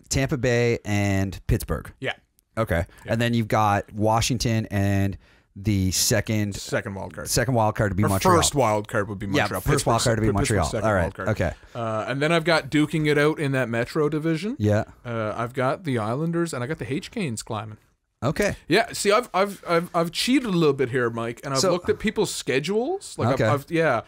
Tampa Bay and Pittsburgh. Yeah. Okay. Yeah. And then you've got Washington and the second wild card. Second wild card to be Montreal. First wild card would be Montreal. Yeah, first wild card to be Montreal. All right. Okay. And then I've got duking it out in that Metro division. Yeah. I've got the Islanders and I got the H-Canes climbing. Okay. Yeah. See, I've cheated a little bit here, Mike, and I've looked at people's schedules. Like okay.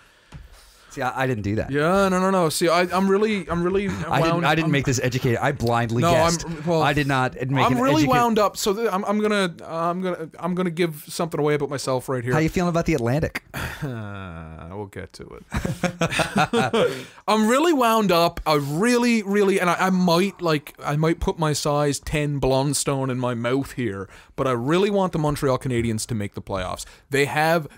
See, I didn't do that. Yeah, no. See, I'm really I didn't make this educated. I blindly guessed. I did not make. I'm really wound up. So I'm gonna give something away about myself right here. How you feeling about the Atlantic? We'll get to it. I'm really wound up. I really, and I might put my size 10 Blundstone in my mouth here, but I really want the Montreal Canadiens to make the playoffs. They have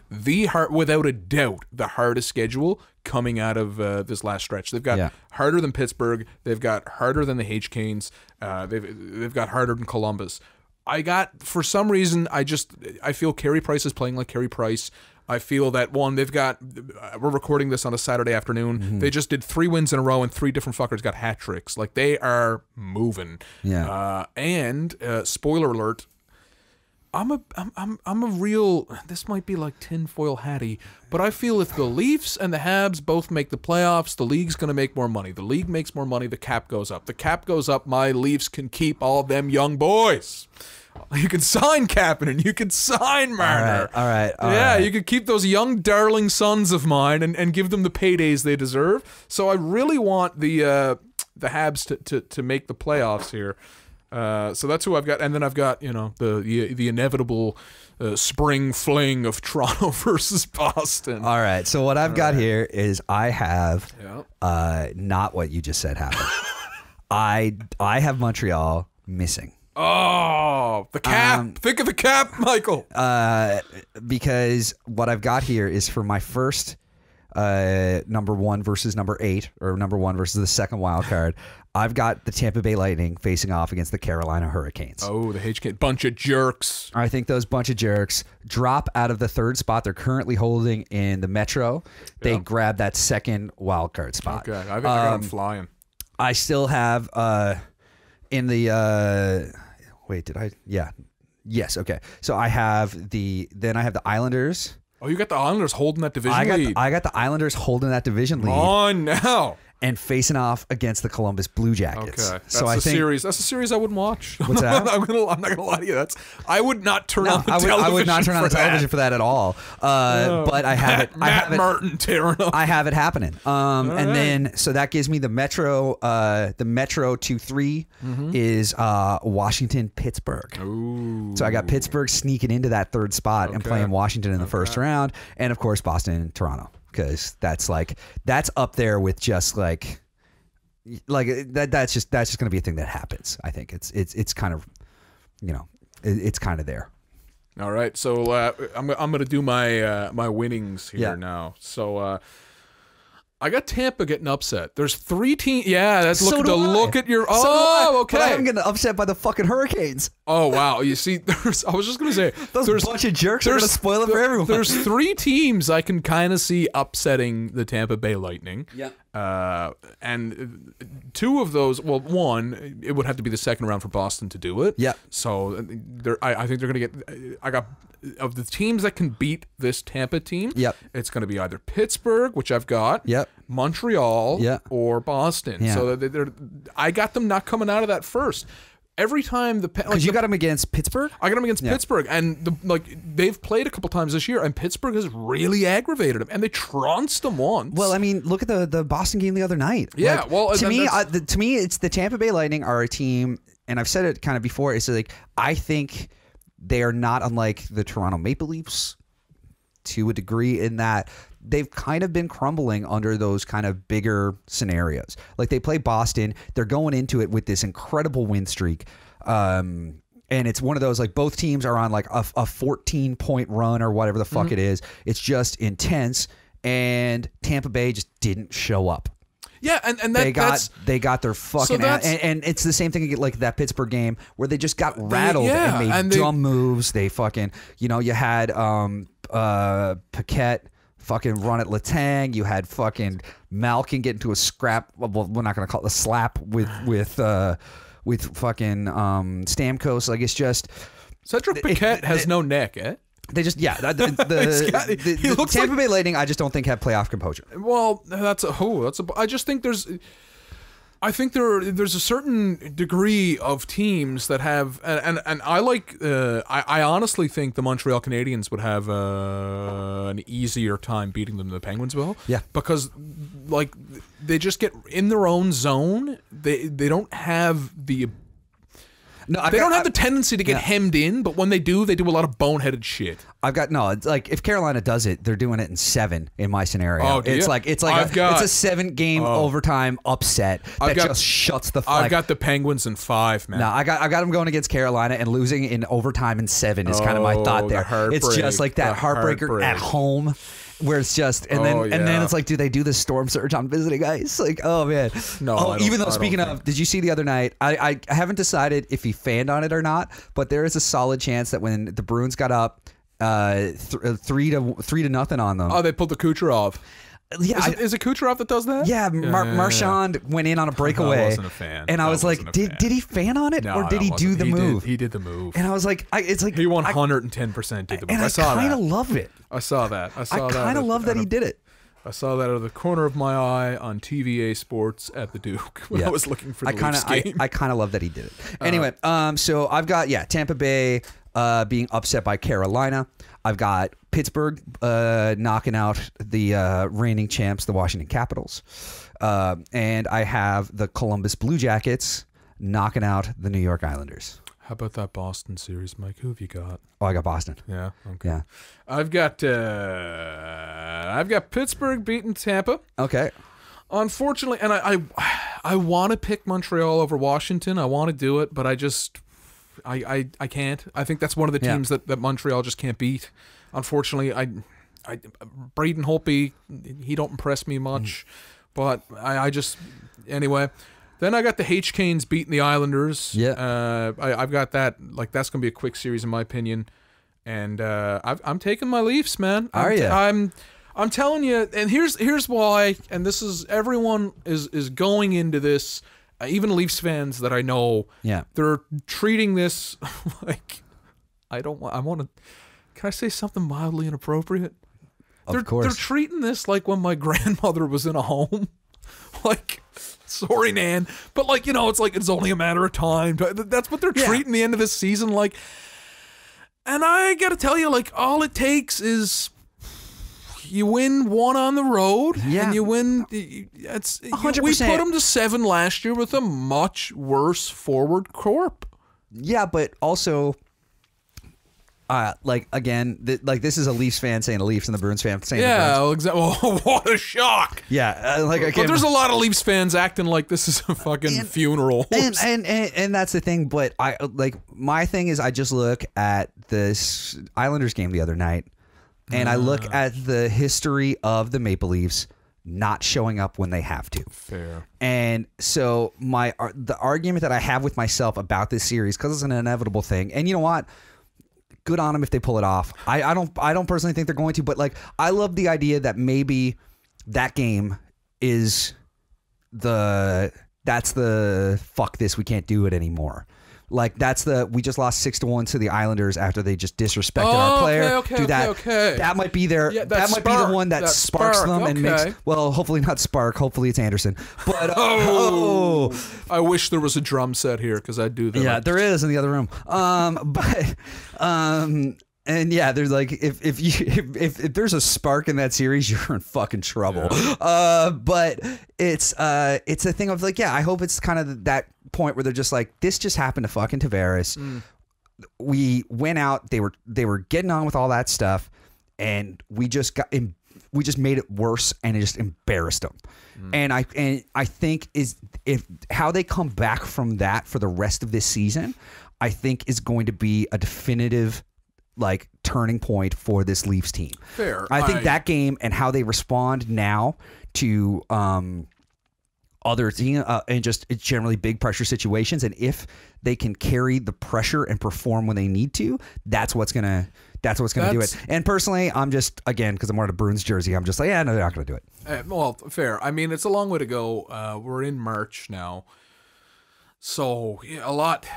without a doubt, the hardest schedule coming out of this last stretch. They've got harder than Pittsburgh. They've got harder than the H-Canes. They've got harder than Columbus. For some reason, I feel Carey Price is playing like Carey Price. I feel that we're recording this on a Saturday afternoon. Mm-hmm. They just did 3 wins in a row and 3 different fuckers got hat tricks. Like, they are moving. Yeah. And spoiler alert, I'm a real, this might be like tinfoil hatty, but I feel if the Leafs and the Habs both make the playoffs, the league's going to make more money. The league makes more money, the cap goes up. The cap goes up, my Leafs can keep all them young boys. You can sign Kapanen, you can sign Marner. All right. You could keep those young darling sons of mine and give them the paydays they deserve. So I really want the Habs to make the playoffs here. So that's who I've got, and then I've got the inevitable spring fling of Toronto versus Boston. All right. So what I've got here is I have not what you just said happened. I have Montreal missing. Oh, the cap! Think of the cap, Michael. Because what I've got here is for my first number 1 versus number 8, or number 1 versus the second wild card. I've got the Tampa Bay Lightning facing off against the Carolina Hurricanes. Oh, the H-Can bunch of jerks. I think those bunch of jerks drop out of the 3rd spot they're currently holding in the Metro. They grab that second wild card spot. Okay, I got them flying. I still have in the wait, did I? Yeah. Yes, okay. So I have the Islanders. Oh, you got the Islanders holding that division lead. I got the Islanders holding that division lead. On now. And facing off against the Columbus Blue Jackets. Okay, that's a series I wouldn't watch. What's that? I'm not gonna lie to you. I would not turn on the television. I would not turn on the television for that at all. But I have it. Matt Martin tearing up. I have it happening. And then so that gives me the Metro. The Metro 2-3 is Washington Pittsburgh. Ooh. So I got Pittsburgh sneaking into that 3rd spot and playing Washington in the first round, and of course Boston and Toronto. Because that's up there with just like that's just going to be a thing that happens. I think it's kind of it's kind of there. All right, so I'm going to do my winnings here now. So I got Tampa getting upset. There's 3 teams. Yeah, that's look at your. Oh, okay. But I'm getting upset by the fucking Hurricanes. Oh wow! You see, I was just gonna say those bunch of jerks are gonna spoil it for everyone. There's 3 teams I can kind of see upsetting the Tampa Bay Lightning. Yeah. And 2 of those. Well, one, it would have to be the second round for Boston to do it. Yeah. So I think they're gonna get. I got. Of the teams that can beat this Tampa team, it's going to be either Pittsburgh, which I've got, Montreal, or Boston. Yeah. So I got them not coming out of that first. Every time because you got them against Pittsburgh, I got them against Pittsburgh, and they've played a couple times this year, and Pittsburgh has really aggravated them, and they trounced them once. Well, I mean, look at the Boston game the other night. Yeah, to me, it's the Tampa Bay Lightning are a team, and I've said it kind of before. It's like I think they are not unlike the Toronto Maple Leafs to a degree in that they've kind of been crumbling under those kind of bigger scenarios. Like they play Boston, they're going into it with this incredible win streak. And it's one of those, like both teams are on like a 14-point run or whatever the fuck it is. It's just intense, and Tampa Bay just didn't show up. Yeah, and they got their fucking ass, and it's the same thing like that Pittsburgh game where they just got rattled and made dumb moves. They fucking you had Paquette fucking run at Letang. You had fucking Malkin get into a scrap. Well, we're not gonna call it a slap with fucking Stamkos. Like it's just Cedric Paquette has no neck, eh? They just the Tampa Bay Lightning I just don't think have playoff composure. Well, I just think there's I think there's a certain degree of teams that have, and I like, I honestly think the Montreal Canadiens would have an easier time beating them than the Penguins will. Yeah. Because, like, they just get in their own zone. They don't have the... No, they don't have the tendency to get hemmed in, but when they do a lot of boneheaded shit. It's like if Carolina does it, they're doing it in 7 in my scenario. Oh, it's like it's a 7-game overtime upset that just shuts the. I've got the Penguins in 5, man. No, I got them going against Carolina and losing in overtime in 7 is kind of my thought there. It's just like that heartbreaker at home. Where it's just and then it's like, do they do the storm surge on visiting ice? Like, oh man, no. Even though speaking of, did you see the other night? I haven't decided if he fanned on it or not, but there is a solid chance that when the Bruins got up 3-0 on them. Oh, they pulled the Kucherov. Yeah, is it Kucherov that does that? Yeah, Marchand went in on a breakaway. I wasn't a fan. And I was like, did he fan on it or did he do the move? He did the move. And I was like, it's like he 110% did the move. And I kind of love it. I saw that. I kind of love that he did it. I saw that out of the corner of my eye on TVA Sports at the Duke when I was looking for the Leafs game. I kind of love that he did it. Anyway, so I've got Tampa Bay being upset by Carolina. I've got Pittsburgh knocking out the reigning champs, the Washington Capitals. And I have the Columbus Blue Jackets knocking out the New York Islanders. How about that Boston series, Mike? Who have you got? Oh, I got Boston. Yeah. Okay. Yeah. I've got Pittsburgh beating Tampa. Okay. Unfortunately, and I want to pick Montreal over Washington. I want to do it, but I just I can't. I think that's one of the teams that Montreal just can't beat. Unfortunately, I Braden Holtby, he don't impress me much, but I just anyway. Then I got the H-Canes beating the Islanders. Yeah. I've got that. Like, that's going to be a quick series in my opinion. And I'm taking my Leafs, man. Are you? I'm telling you, and here's why, and this is, everyone is going into this, even Leafs fans that I know, they're treating this like, can I say something mildly inappropriate? Of course. They're treating this like when my grandmother was in a home. Like, sorry, Nan, but like, it's like it's only a matter of time. That's what they're treating the end of this season like. And I gotta tell you, like, all it takes is you win one on the road, and you win. It's 100%. We put them to 7 last year with a much worse forward corp. Yeah, but also, like, again, this is a Leafs fan saying the Leafs and the Bruins fan saying the Bruins. Yeah, exactly. Oh, what a shock. Yeah, but there's a lot of Leafs fans acting like this is a fucking funeral. And that's the thing. But my thing is, I just look at this Islanders game the other night, and I look at the history of the Maple Leafs not showing up when they have to. Fair. And so the argument that I have with myself about this series, because it's an inevitable thing, and you know what? Good on them if they pull it off. I don't personally think they're going to, but like, I love the idea that maybe that game is that's the fuck this, we can't do it anymore. Like, that's we just lost 6-1 to the Islanders after they just disrespected our player. Okay. That might be that might be the one that sparks them and makes, well, hopefully not spark, hopefully it's Anderson. But I wish there was a drum set here because I'd do that. Yeah, there is in the other room. And yeah, there's like, if there's a spark in that series, you're in fucking trouble. Yeah. But it's a thing of like, I hope it's kind of that point where they're just like, this just happened to fucking Tavares. We went out, they were getting on with all that stuff, and we just made it worse, and it just embarrassed them. And I think if how they come back from that for the rest of this season, I think is going to be a definitive, like, turning point for this Leafs team. Fair. I think that game and how they respond now to other teams and just generally big pressure situations, and if they can carry the pressure and perform when they need to, that's what's gonna do it. And personally, I'm just, again, because I'm wearing a Bruins jersey, I'm just like, no, they're not gonna do it. Well, fair. I mean, it's a long way to go. We're in March now, so a lot's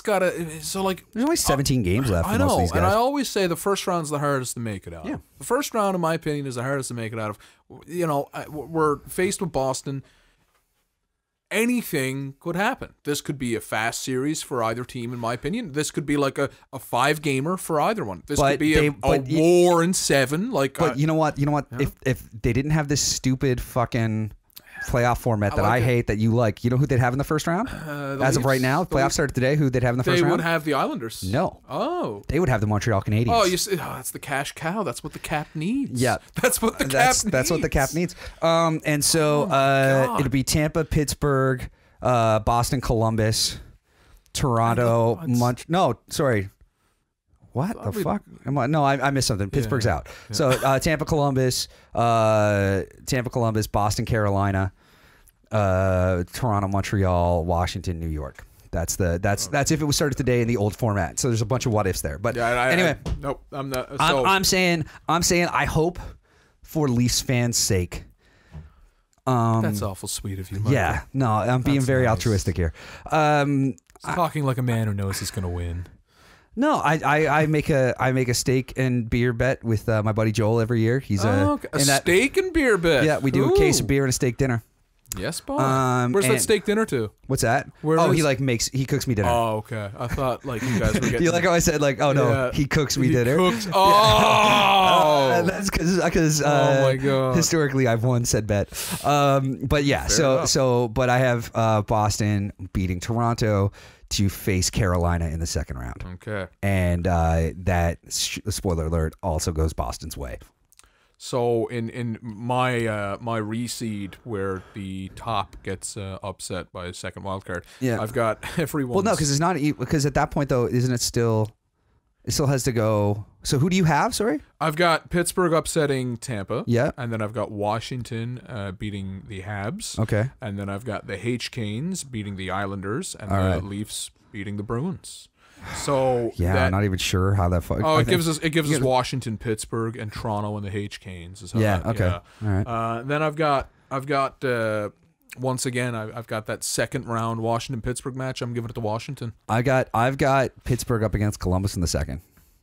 gotta. So like, there's only 17 games left. I know, most of these guys. And I always say the first round's the hardest to make it out. Yeah. The first round, in my opinion, is the hardest to make it out of. We're faced with Boston. anything could happen. This could be a fast series for either team, in my opinion. This could be like a 5-gamer for either one. This could be a war in 7. Like, but you know what? You know what? Yeah. If they didn't have this stupid fucking playoff format that I hate, that you like, you know who they'd have in the first round? As of right now, playoffs started today. Who they'd have in the first round? They would have the Islanders. No. Oh. They would have the Montreal Canadiens. Oh, you see, that's the cash cow. That's what the cap needs. Yeah. That's what the cap needs. That's what the cap needs. And so it'll be Tampa, Pittsburgh, Boston, Columbus, Toronto, no, sorry. What the fuck? No, I missed something. Pittsburgh's out. Yeah. So Tampa, Columbus, Boston, Carolina, Toronto, Montreal, Washington, New York. That's if it was started today in the old format. So there's a bunch of what ifs there. But anyway, nope, I'm not. So. I'm saying I hope for Leafs fans' sake. That's awful sweet of you, Michael. Yeah, no, I'm being very altruistic here. Talking like a man who knows he's going to win. No, I make a steak and beer bet with my buddy Joel every year. He's a steak and beer bet. Yeah, we do a case of beer and a steak dinner. Yes, boy. Where's that steak dinner to? What's that? He cooks me dinner. Oh, okay. I thought like you guys were getting. You like how I said like, oh no, he cooks me dinner. Oh, that's because oh my god. Historically, I've won said bet. But yeah, but I have Boston beating Toronto to face Carolina in the second round. Okay. And that spoiler alert also goes Boston's way. So in my my reseed where the top gets upset by a second wild card, I've got everyone. Well, no, because it's not because at that point though, isn't it still? It still has to go. So who do you have? Sorry, I've got Pittsburgh upsetting Tampa. Yeah, and then I've got Washington beating the Habs. Okay, and then I've got the H-Canes beating the Islanders, and the Leafs beating the Bruins. So I'm not even sure how that. It gives us Washington, Pittsburgh, and Toronto, and the H-Canes. Okay. All right. Then I've got once again I've got that second round Washington Pittsburgh match. I'm giving it to Washington. I've got Pittsburgh up against Columbus in the second.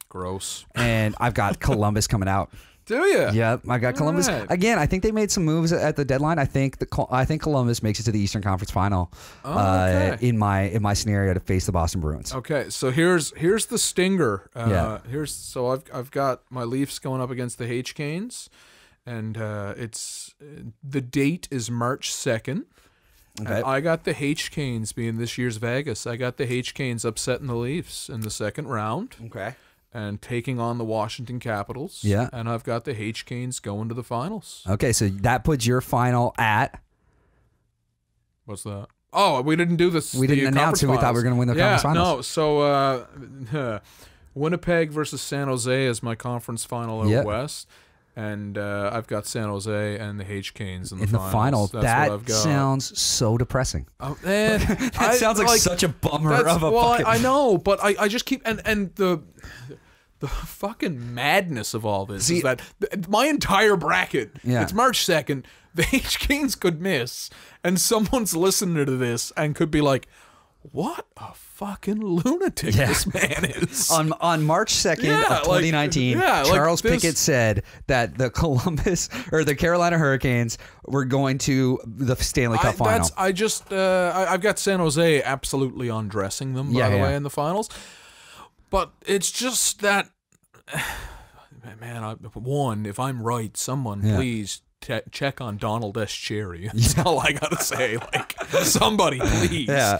Gross. And I've got Columbus coming out. Do you? Yeah, I got Columbus again. I think they made some moves at the deadline. I think Columbus makes it to the Eastern Conference Final. In my scenario to face the Boston Bruins. Okay, so here's the stinger. I've got my Leafs going up against the H-Canes, and the date is March 2nd. Okay. And I got the H-Canes being this year's Vegas. I got the H-Canes upsetting the Leafs in the second round. Okay. And taking on the Washington Capitals. Yeah. And I've got the H-Canes going to the finals. Okay, so that puts your final at... What's that? Oh, we didn't do this. We didn't announce who we thought we were going to win the conference finals. No, so Winnipeg versus San Jose is my conference final out west. And I've got San Jose and the H-Canes in the final. That's that what I've got. Sounds so depressing. Oh, man. That sounds like such a bummer of a fucking... I know, but I just keep... And the fucking madness of all this is that my entire bracket, it's March 2nd, the H-Canes could miss, and someone's listening to this and could be like, what a fucking lunatic this man is. On March 2nd of 2019, Charles Pickett said that the Carolina Hurricanes were going to the Stanley Cup final. I've got San Jose absolutely undressing them, by the way, in the finals. But it's just that, man, if I'm right, someone please check on Donald S. Cherry. That's all I gotta say. Like, somebody, please. Yeah.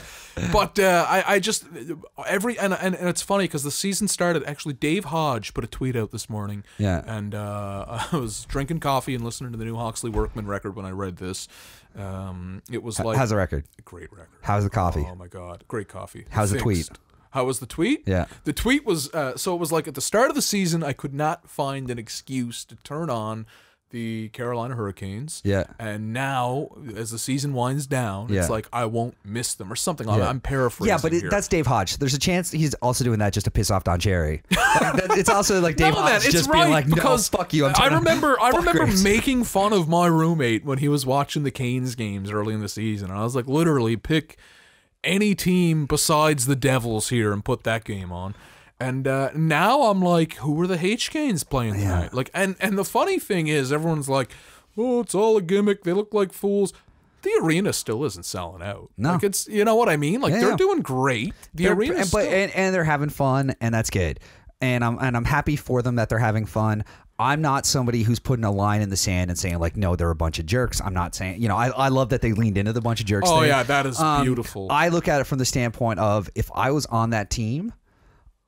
But I just and it's funny because the season started. Actually, Dave Hodge put a tweet out this morning. Yeah. And I was drinking coffee and listening to the new Hawksley Workman record when I read this. It was like, how's the record? A great record. How's the coffee? Oh my god, great coffee. How's the tweet? How was the tweet? Yeah. The tweet was so it was like at the start of the season I could not find an excuse to turn on the Carolina Hurricanes. Yeah. And now, as the season winds down, it's like I won't miss them or something. I'm paraphrasing. Yeah, but that's Dave Hodge. There's a chance he's also doing that just to piss off Don Cherry. It's also like Dave Hodge just being like, no, fuck you. I remember making fun of my roommate when he was watching the Canes games early in the season. And I was like, literally, pick any team besides the Devils here and put that game on. And now I'm like, who are the H-Canes playing tonight? Like, and the funny thing is, everyone's like, oh, it's all a gimmick. They look like fools. the arena still isn't selling out. No. Like it's, you know what I mean? Like they're doing great. The arena, and they're having fun, and that's good. And I'm happy for them that they're having fun. I'm not somebody who's putting a line in the sand and saying like, no, they're a bunch of jerks. I'm not saying, you know, I love that they leaned into the bunch of jerks thing. Yeah, that is beautiful. I look at it from the standpoint of, if I was on that team,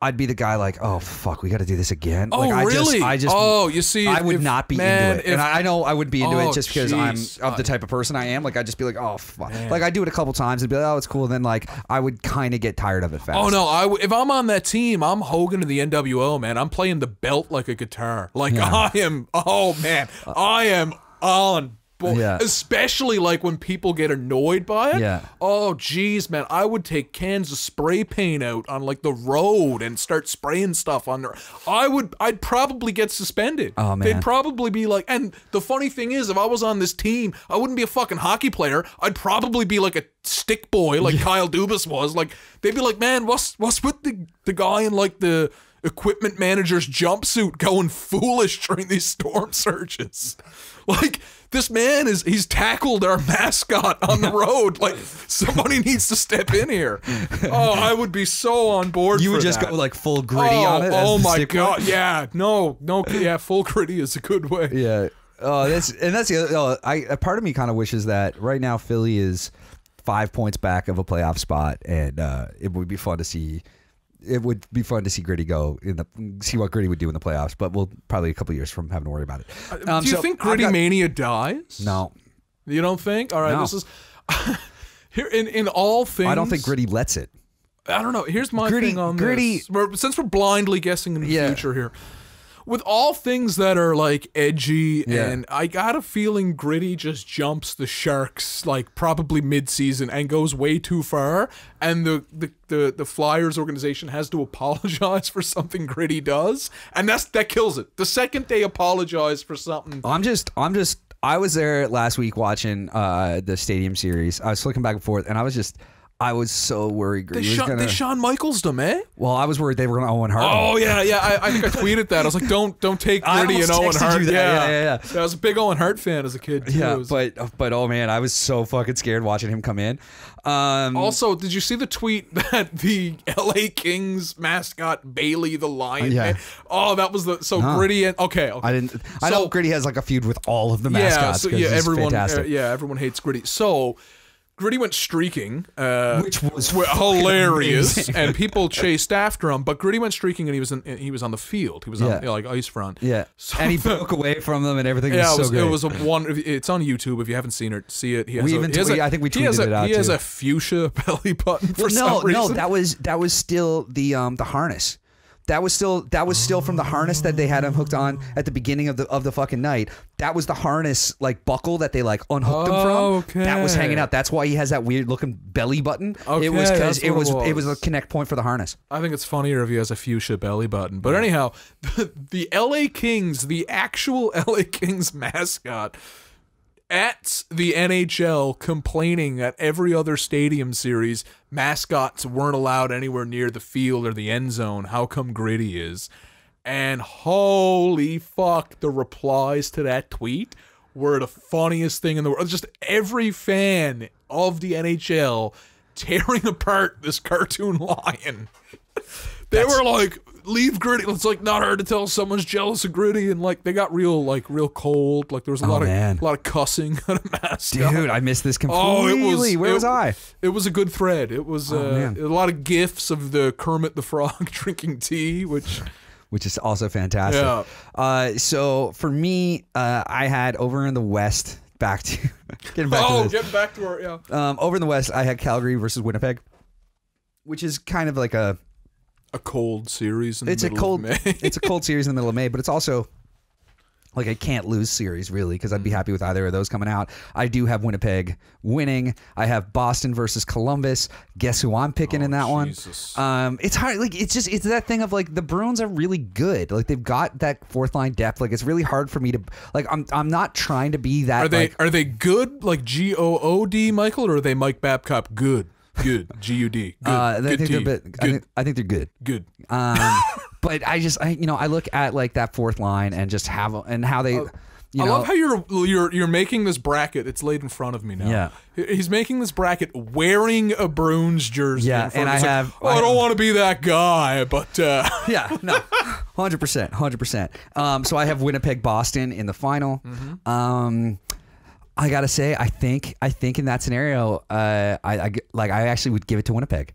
I'd be the guy like, oh fuck, we got to do this again. Oh, like, really? I just you see, I would not be into it, and I know I would be into it just because I'm geez. of the type of person I am. Like I'd just be like, oh fuck, like I do it a couple times and be like, oh, it's cool. And then like I would kind of get tired of it fast. Oh no, if I'm on that team, I'm Hogan to the NWO, man. I'm playing the belt like a guitar. Like I am. Oh man, I am on. Yeah. Especially like when people get annoyed by it. Yeah. Oh geez, man, I would take cans of spray paint out on like the road and start spraying stuff on there. I'd probably get suspended. Oh man. They'd probably be like, and the funny thing is, if I was on this team, I wouldn't be a fucking hockey player. I'd probably be like a stick boy, like Kyle Dubas was. Like they'd be like, man, what's with the guy in like the equipment manager's jumpsuit going foolish during these storm surges? Like, this man he's tackled our mascot on the road. Like, somebody needs to step in here. Oh, I would be so on board. You for would just that. go like full gritty on it. Oh my god, yeah, no, yeah, full gritty is a good way. Yeah. Oh, that's the other. A part of me kind of wishes that right now Philly is 5 points back of a playoff spot, and it would be fun to see. It would be fun to see Gritty see what Gritty would do in the playoffs, but we'll probably a couple years from having to worry about it. Do you think Gritty Mania dies? No. You don't think? All right, no. This is here in all things. I don't think Gritty lets it. I don't know. Here's my Gritty, thing on this. Since we're blindly guessing in the future here. With all things that are like edgy, and I got a feeling Gritty just jumps the Sharks like probably mid-season and goes way too far, and the Flyers organization has to apologize for something Gritty does, and that kills it. The second they apologize for something, I was there last week watching the Stadium Series. I was flicking back and forth, and I was so worried Gritty was gonna. They Shawn Michaels them, eh? Well, I was worried they were going to Owen Hart. Oh yeah. I think I tweeted that. I was like, don't take Gritty and Owen Hart. Yeah. I was a big Owen Hart fan as a kid too. Yeah, but oh man, I was so fucking scared watching him come in. Also, did you see the tweet that the LA Kings mascot Bailey the Lion? Yeah. Oh, that was Gritty and okay. I didn't. I know Gritty has like a feud with all of the mascots. Everyone. Fantastic. Everyone hates Gritty. So Gritty went streaking, which was hilarious, and people chased after him. But Gritty went streaking, and he was on the field. He was on like ice front. Yeah, so, and he broke away from them, and everything. Yeah, was so great. It was a one. It's on YouTube. If you haven't seen it, see it. I think we tweeted it out. He has a fuchsia belly button for some reason. No, that was still the harness. That was still from the harness that they had him hooked on at the beginning of the fucking night. That was the harness like buckle that they like unhooked him from. Okay. That was hanging out. That's why he has that weird looking belly button. Okay, it was because it was a connect point for the harness. I think it's funnier if he has a fuchsia belly button. But anyhow, the LA Kings, the actual LA Kings mascot, at the NHL complaining at every other Stadium Series mascots weren't allowed anywhere near the field or the end zone. How come Gritty is? And holy fuck, the replies to that tweet were the funniest thing in the world. Just every fan of the NHL tearing apart this cartoon lion. They were like, leave Gritty. It's like not hard to tell someone's jealous of Gritty, and like they got real cold. Like there was a lot of cussing on a mascot. Dude, I missed this completely. Where was I? It was a good thread. It was a lot of gifs of the Kermit the Frog drinking tea, which is also fantastic. Yeah. So for me, I had over in the West. Getting back to our over in the West, I had Calgary versus Winnipeg, which is kind of like a cold series in the middle of May. It's a cold series in the middle of May, but it's also like a can't lose series, really, because I'd be happy with either of those coming out. I do have Winnipeg winning. I have Boston versus Columbus. Guess who I'm picking in that Jesus. one? It's hard. Like it's that thing of like the Bruins are really good. Like they've got that fourth line depth. Like it's really hard for me to like. I'm not trying to be that. Are they good? Like GOOD, Michael, or are they Mike Babcock good? Good. GUD. Good. I think they're good. Good. But I look at like that fourth line and just how they I love how you're making this bracket. It's laid in front of me now. Yeah. He's making this bracket wearing a Bruins jersey. Yeah, and I have. I don't want to be that guy, but yeah, no, 100%. So I have Winnipeg, Boston in the final. I gotta say, I think in that scenario, I actually would give it to Winnipeg.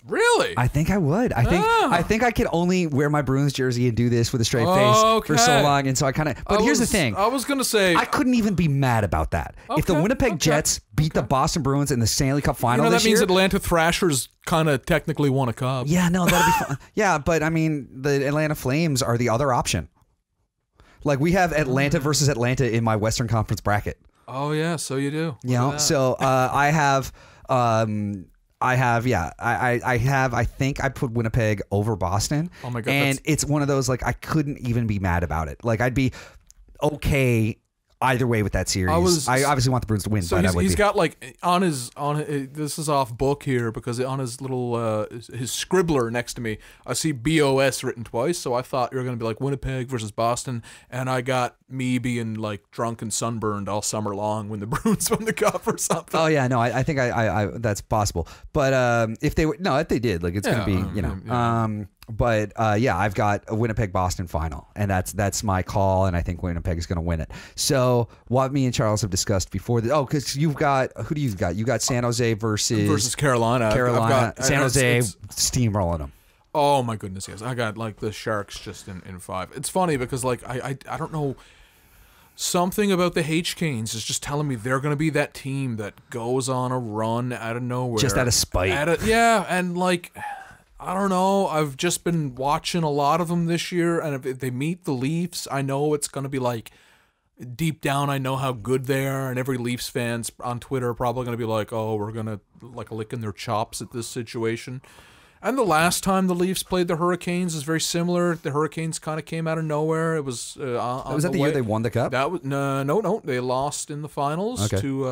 Really? I think I would. I think I could only wear my Bruins jersey and do this with a straight face for so long, and so I kind of. But here's the thing. I was gonna say I couldn't even be mad about that. If the Winnipeg Jets beat the Boston Bruins in the Stanley Cup final, that means Atlanta Thrashers kind of technically won a cup. Yeah, no, that'd be fun. Yeah, but I mean, the Atlanta Flames are the other option. Like we have Atlanta versus Atlanta in my Western Conference bracket. Oh yeah, so you do. You know, so I have. I think I put Winnipeg over Boston. Oh my God. And it's one of those, like, I couldn't even be mad about it. Like, I'd be okay either way with that series. I obviously want the Bruins to win, so but he's got like on his this is off book here because on his little his scribbler next to me I see BOS written twice, so I thought you were gonna be like Winnipeg versus Boston, and I got me being like drunk and sunburned all summer long when the Bruins won the cup or something. Oh yeah, no, I think I that's possible. But if they did, like it's gonna be, you know. But I've got a Winnipeg Boston final, and that's my call, and I think Winnipeg is going to win it. So what me and Charles have discussed before, because you've got, who do you got? You got San Jose versus Carolina. San Jose steamrolling them. Oh my goodness, yes. I got like the Sharks just in 5. It's funny because like I don't know. Something about the H-Canes is just telling me they're going to be that team that goes on a run out of nowhere. Just out of spite. And like, I don't know. I've just been watching a lot of them this year, and if they meet the Leafs, I know it's going to be like, deep down, I know how good they are, and every Leafs fans on Twitter are probably going to be like, oh, we're going to like licking their chops at this situation. And the last time the Leafs played the Hurricanes is very similar. The Hurricanes kind of came out of nowhere. It was was that the year they won the cup? That was no. They lost in the finals to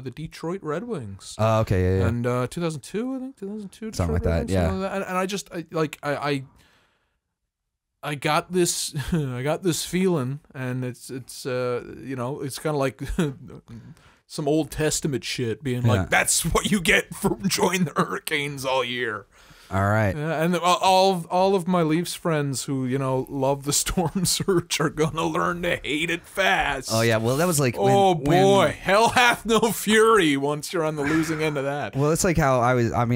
the Detroit Red Wings. Oh, okay, yeah. And 2002, I think 2002, something like that. Yeah. And I got this I got this feeling, and it's you know, it's kind of like some Old Testament shit, being like, that's what you get for enjoying the Hurricanes all year. All right. Yeah, and all of my Leafs friends who, you know, love the storm surge are gonna learn to hate it fast. Oh yeah, well that was like hell hath no fury once you're on the losing end of that. Well, it's like how I'm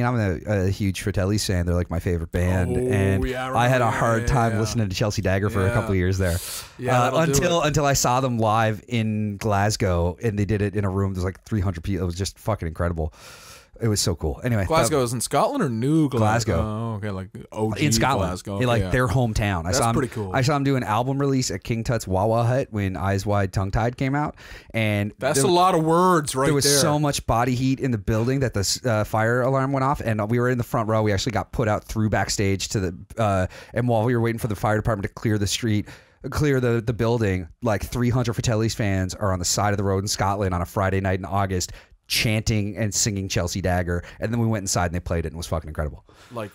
a huge Fratelli fan. They're like my favorite band, I had a hard time listening to Chelsea Dagger for a couple of years there. Yeah, until I saw them live in Glasgow, and they did it in a room. There's like 300 people. It was just fucking incredible. It was so cool. Anyway, Glasgow is in Scotland or New Glasgow? Oh, okay, like OG in Scotland, Glasgow. Their hometown. That's pretty cool. I saw them do an album release at King Tut's Wawa Hut when Eyes Wide Tongue Tied came out, and that's a lot of words right there. There was so much body heat in the building that the fire alarm went off, and we were in the front row. We actually got put out through backstage to the and while we were waiting for the fire department to clear the street. Clear the building, like 300 Fratelli's fans are on the side of the road in Scotland on a Friday night in August, chanting and singing Chelsea Dagger, and then we went inside and they played it, and it was fucking incredible. Like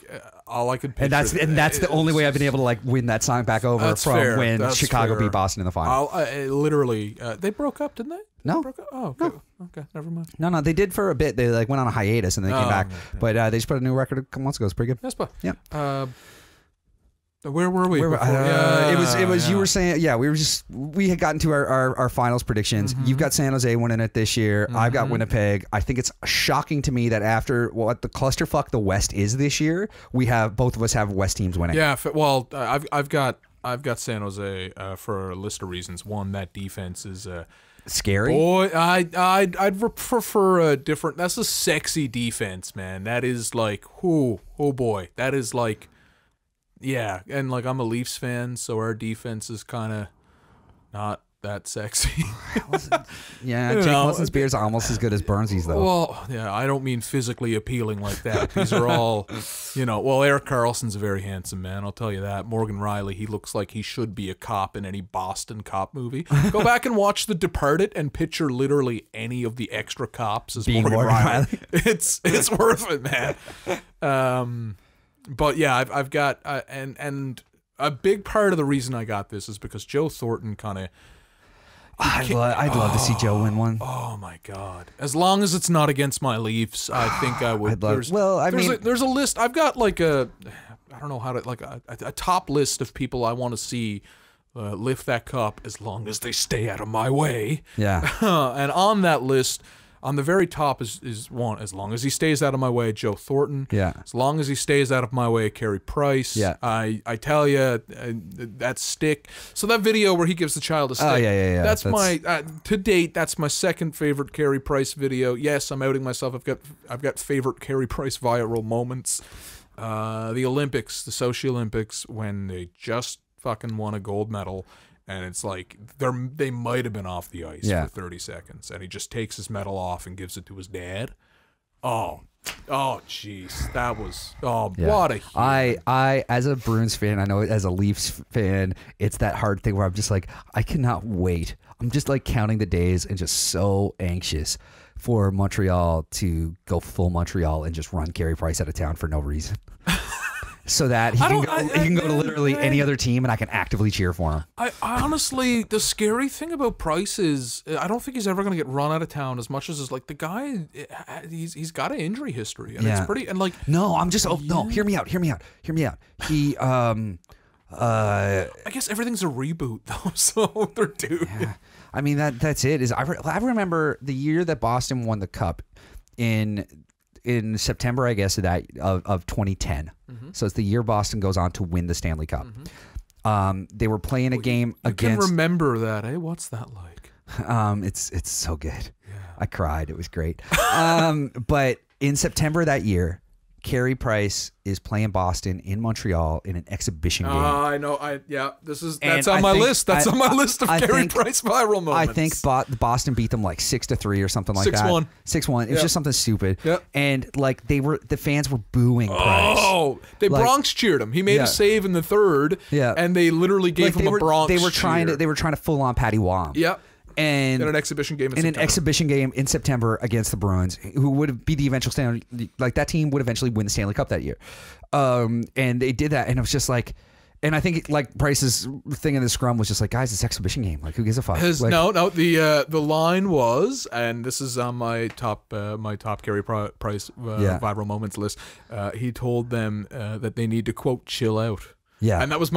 all I could picture, and that's the only way I've been able to like win that song back over from when Chicago beat Boston in the final. Literally, they broke up, didn't they? No. They broke up? Oh, okay. No. Okay, never mind. No, they did for a bit. They like went on a hiatus and then they came back, but they just put a new record a couple months ago. It's pretty good. Yes, but yeah. Where were we? It was you were saying, we had gotten to our finals predictions. You've got San Jose winning it this year. I've got Winnipeg. I think it's shocking to me that after what the clusterfuck the West is this year, both of us have West teams winning. Yeah, well, I've got San Jose for a list of reasons. One, that defense is scary. Boy, I'd prefer a different. That's a sexy defense, man. That is like, oh boy, that is like. Yeah, and like I'm a Leafs fan, so our defense is kind of not that sexy. Jake Wilson's beer is almost as good as Burnsy's, though. Well, yeah, I don't mean physically appealing like that. These are all, Erik Karlsson's a very handsome man, I'll tell you that. Morgan Riley, he looks like he should be a cop in any Boston cop movie. Go back and watch The Departed and picture literally any of the extra cops as Morgan Riley. It's worth it, man. But yeah, I've got and a big part of the reason I got this is because Joe Thornton kind of I'd love to see Joe win one. Oh my God! As long as it's not against my Leafs, I think I would. There's a list. I've got like I don't know how to like a top list of people I want to see lift that cup as long as they stay out of my way. Yeah. And on that list, on the very top is one. As long as he stays out of my way, Joe Thornton. Yeah. As long as he stays out of my way, Carey Price. Yeah. I tell you, that stick. So that video where he gives the child a stick. Oh yeah. That's my to date. That's my second favorite Carey Price video. Yes, I'm outing myself. I've got favorite Carey Price viral moments. The Olympics, the Sochi Olympics, when they just fucking won a gold medal. And it's like they might have been off the ice for 30 seconds, and he just takes his medal off and gives it to his dad. Oh, jeez, that was what a human. I as a Bruins fan, I know as a Leafs fan, it's that hard thing where I'm just like, I cannot wait. I'm just like counting the days and just so anxious for Montreal to go full Montreal and just run Carey Price out of town for no reason. So that he can go to literally any other team and I can actively cheer for him. I honestly, the scary thing about Price is I don't think he's ever going to get run out of town as much as like the guy, he's got an injury history and it's pretty, and like. No, I'm just, no, hear me out. He, I guess everything's a reboot though, so they're due. Yeah. I mean, that's it. I remember the year that Boston won the cup in September, I guess, of 2010. Mm-hmm. So it's the year Boston goes on to win the Stanley Cup. Mm-hmm. They were playing a game against. You can remember that, eh? What's that like? It's so good. Yeah. I cried. It was great. But in September that year, Carey Price is playing Boston in Montreal in an exhibition game. I know. That's on my list. That's on my list of Carey Price viral moments. I think Boston beat them like 6-3 or something like that. 6-1. 6-1. It was just something stupid. Yep. And like the fans were booing Price. Oh, they Bronx cheered him. He made a save in the third. Yeah. And they literally gave him a Bronx cheer. They were trying to full on Patty Wham. Yep. And in an exhibition game in September against the Bruins, who would be the eventual Stanley, like that team would eventually win the Stanley Cup that year. And they did that, and it was just like, and I think like Price's thing in the scrum was just like, guys, it's exhibition game. Like, who gives a fuck? The line was, and this is on my top Carey Price viral moments list. He told them that they need to quote chill out. Yeah, and that was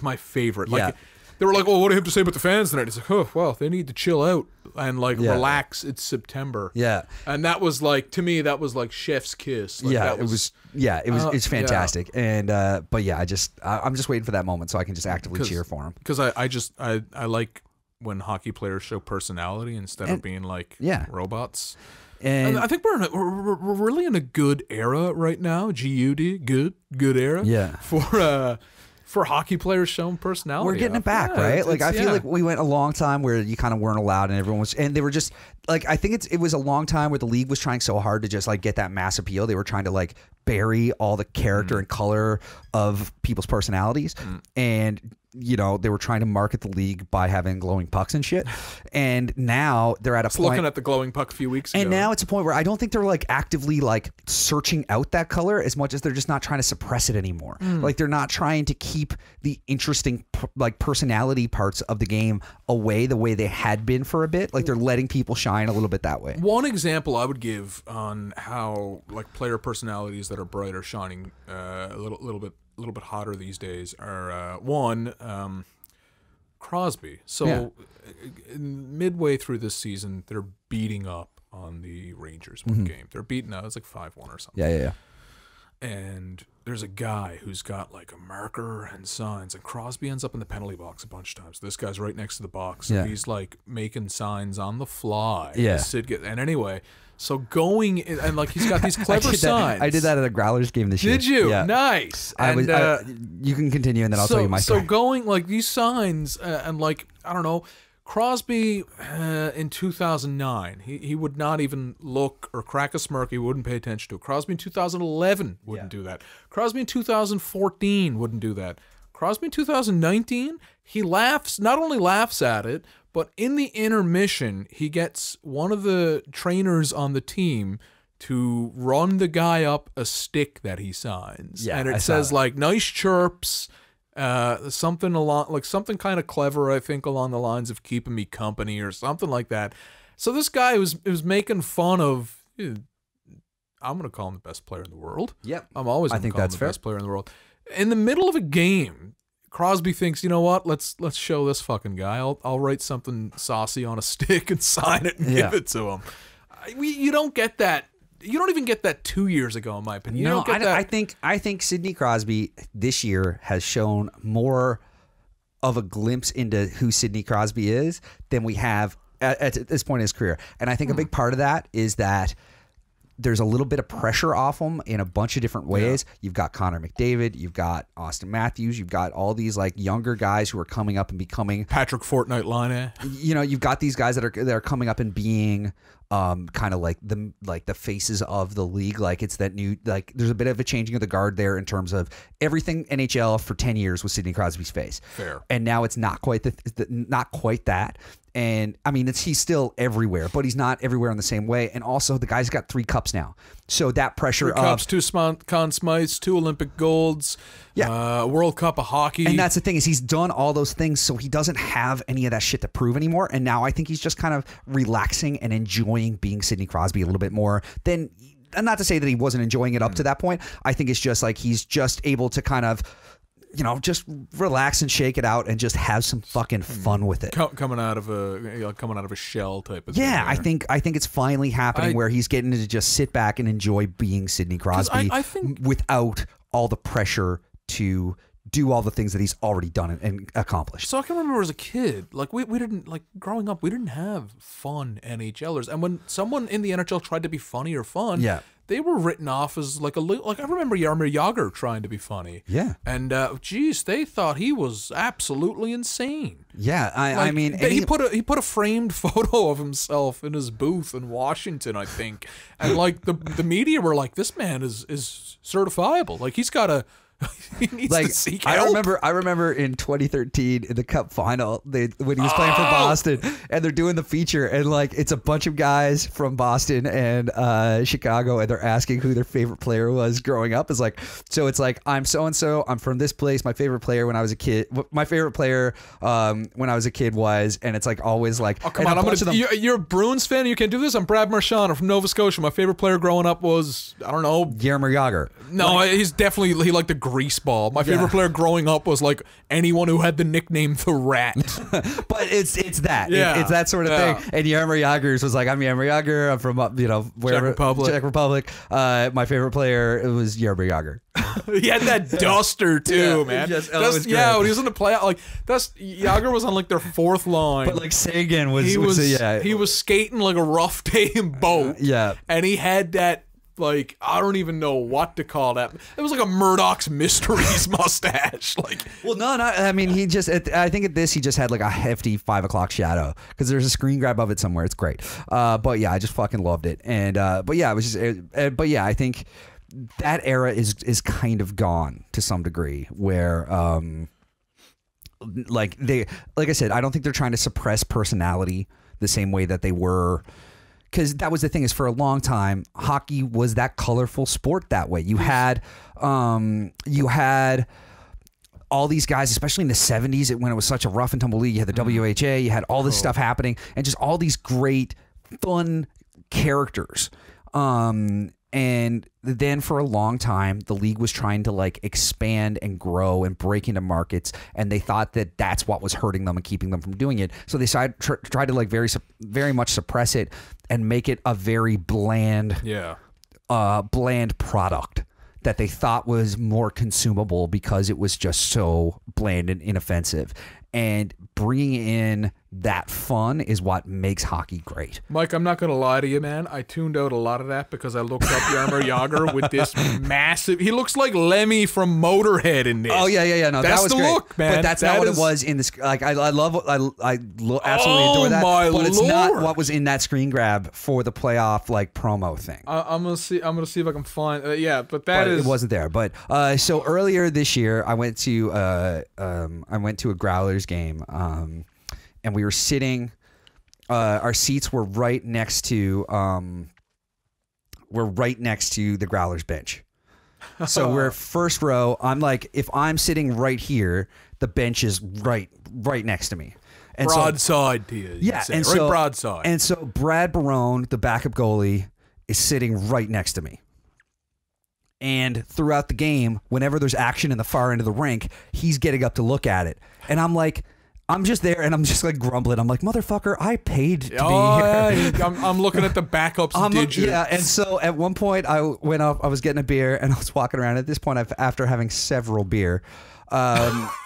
my favorite. Like, they were like, "Well, what do you have to say about the fans tonight?" He's like, "Oh, well, they need to chill out and like relax. It's September." Yeah, and that was like, to me, that was like chef's kiss. Like, it's fantastic. And but yeah, I'm just waiting for that moment so I can just actively cheer for him. Because I like when hockey players show personality instead of being like robots. And I think we're really in a good era right now. GUD, good era. Yeah. For hockey players showing personality. We're getting it back, right? Like, I feel like we went a long time where you kind of weren't allowed and everyone was, and they were just like, I think it was a long time where the league was trying so hard to just like get that mass appeal. They were trying to like bury all the character and color of people's personalities. And, you know, they were trying to market the league by having glowing pucks and shit. And now they're at a point. Looking at the glowing puck a few weeks ago. And now it's a point where I don't think they're like actively like searching out that color as much as they're just not trying to suppress it anymore. Like, they're not trying to keep the interesting like personality parts of the game away the way they had been for a bit. Like, they're letting people shine a little bit that way. One example I would give on how like player personalities that are bright are shining a little bit hotter these days are Crosby. So midway through this season, they're beating up on the Rangers one game. They're beating out. It's like 5-1 or something. Yeah. And there's a guy who's got like a marker and signs, and Crosby ends up in the penalty box a bunch of times. This guy's right next to the box. And he's like making signs on the fly. Yeah. And anyway, so going and like he's got these clever signs. I did that at a Growlers game this year. Did you? Yeah. Nice. You can continue, and then I'll tell you my story. So going like these signs and like, I don't know, Crosby in 2009, he would not even look or crack a smirk. He wouldn't pay attention to it. Crosby in 2011 wouldn't do that. Crosby in 2014 wouldn't do that. Crosby in 2019, he not only laughs at it, but in the intermission, he gets one of the trainers on the team to run the guy up a stick that he signs. Yeah, and it says like, nice chirps. something kind of clever, I think, along the lines of keeping me company or something like that. So this guy was making fun of. I'm going to call him the best player in the world. Yep. I'm always going to call him the best player in the world. In the middle of a game, Crosby thinks, you know what? Let's show this fucking guy. I'll write something saucy on a stick and sign it and give it to him. You don't get that. You don't even get that 2 years ago, in my opinion. No, I think Sidney Crosby this year has shown more of a glimpse into who Sidney Crosby is than we have at this point in his career. And I think a big part of that is that there's a little bit of pressure off him in a bunch of different ways. Yeah. You've got Connor McDavid, you've got Austin Matthews, you've got all these like younger guys who are coming up and becoming Patrick Fortnite Line. You know, you've got these guys that are coming up and being kind of like the faces of the league. Like it's that new, like there's a bit of a changing of the guard there in terms of everything NHL for 10 years was Sidney Crosby's face. Fair. And now it's not quite not quite that. And I mean, he's still everywhere, but he's not everywhere in the same way. And also, the guy's got 3 cups now, so that pressure 3 cups, 2 Conn Smythes, 2 Olympic golds, World Cup of hockey. And that's the thing is he's done all those things, so he doesn't have any of that shit to prove anymore. And now I think he's just kind of relaxing and enjoying being Sidney Crosby a little bit more than. And not to say that he wasn't enjoying it up to that point. I think it's just like he's just able to kind of, you know, just relax and shake it out and just have some fucking fun with it. Coming out of a shell type of thing. Yeah, I think it's finally happening where he's getting to just sit back and enjoy being Sidney Crosby I think, without all the pressure to do all the things that he's already done and accomplished. So I can remember as a kid, like we didn't, like growing up, we didn't have fun NHLers. And when someone in the NHL tried to be funny or fun, they were written off as like I remember Jaromir Jagr trying to be funny. Yeah. And geez, they thought he was absolutely insane. Yeah, I mean, he put a framed photo of himself in his booth in Washington, I think, and like the media were like, this man is certifiable. Like he's got a. He needs to seek help. I remember in 2013 in the Cup final, when he was playing for Boston, and they're doing the feature, and like it's a bunch of guys from Boston and Chicago, and they're asking who their favorite player was growing up. It's like I'm so and so. I'm from this place. My favorite player when I was a kid. My favorite player when I was a kid was, and it's like always like. Oh come on! You're a Bruins fan. You can't do this. I'm Brad Marchand. I'm from Nova Scotia. My favorite player growing up was I don't know. Jaromir Jagr. No, he's definitely he liked the greaseball. My favorite player growing up was like anyone who had the nickname the Rat. But it's that. It's that sort of thing. And Jaromir Jagr's was like, I'm Jaromir Jagr. I'm from wherever Czech Republic. My favorite player was Jaromir Jagr. He had that duster too, man. When he was in the playoff, like Jagr was on like their 4th line. But like Sagan was he was skating like a rough day in boat. And he had that. Like I don't even know what to call that. It was like a Murdoch's Mysteries mustache. Like, well, no. I mean, he just. I think at this he just had like a hefty 5 o'clock shadow because there's a screen grab of it somewhere. It's great. But yeah, I just fucking loved it. And but yeah, it was just. But yeah, I think that era is kind of gone to some degree. Where like I said, I don't think they're trying to suppress personality the same way that they were. Because that was the thing is for a long time, hockey was that colorful sport that way. You had all these guys, especially in the 70s when it was such a rough and tumble league. You had the WHA, you had all this stuff happening and just all these great, fun characters. And then for a long time, the league was trying to like expand and grow and break into markets, and they thought that that's what was hurting them and keeping them from doing it. So they tried to like very much suppress it and make it a very bland product that they thought was more consumable because it was just so bland and inoffensive. And bringing in that fun is what makes hockey great. Mike, I'm not going to lie to you, man. I tuned out a lot of that because I looked up Jaromir Jagr with this massive... He looks like Lemmy from Motorhead in this. Oh, yeah. No, that's that was the great. look, man. But that's not what it was in this... Like, I absolutely adore that. But it's not what was in that screen grab for the playoff, like, promo thing. I'm gonna see if I can find... but it wasn't there. But so earlier this year, I went to a Growlers game, and we were sitting. Our seats were right next to the Growlers bench. So we're first row. I'm like, if I'm sitting right here, the bench is right next to me. And broadside to you. Yeah, and right so broadside. And so Brad Barone, the backup goalie, is sitting right next to me. And throughout the game, whenever there's action in the far end of the rink, he's getting up to look at it. And I'm like, I'm just there and I'm just like grumbling. I'm like, motherfucker, I paid to be here. Yeah, I'm looking at the backups digits. Yeah, and so at one point I went off, I was getting a beer and I was walking around. At this point, after having several beer,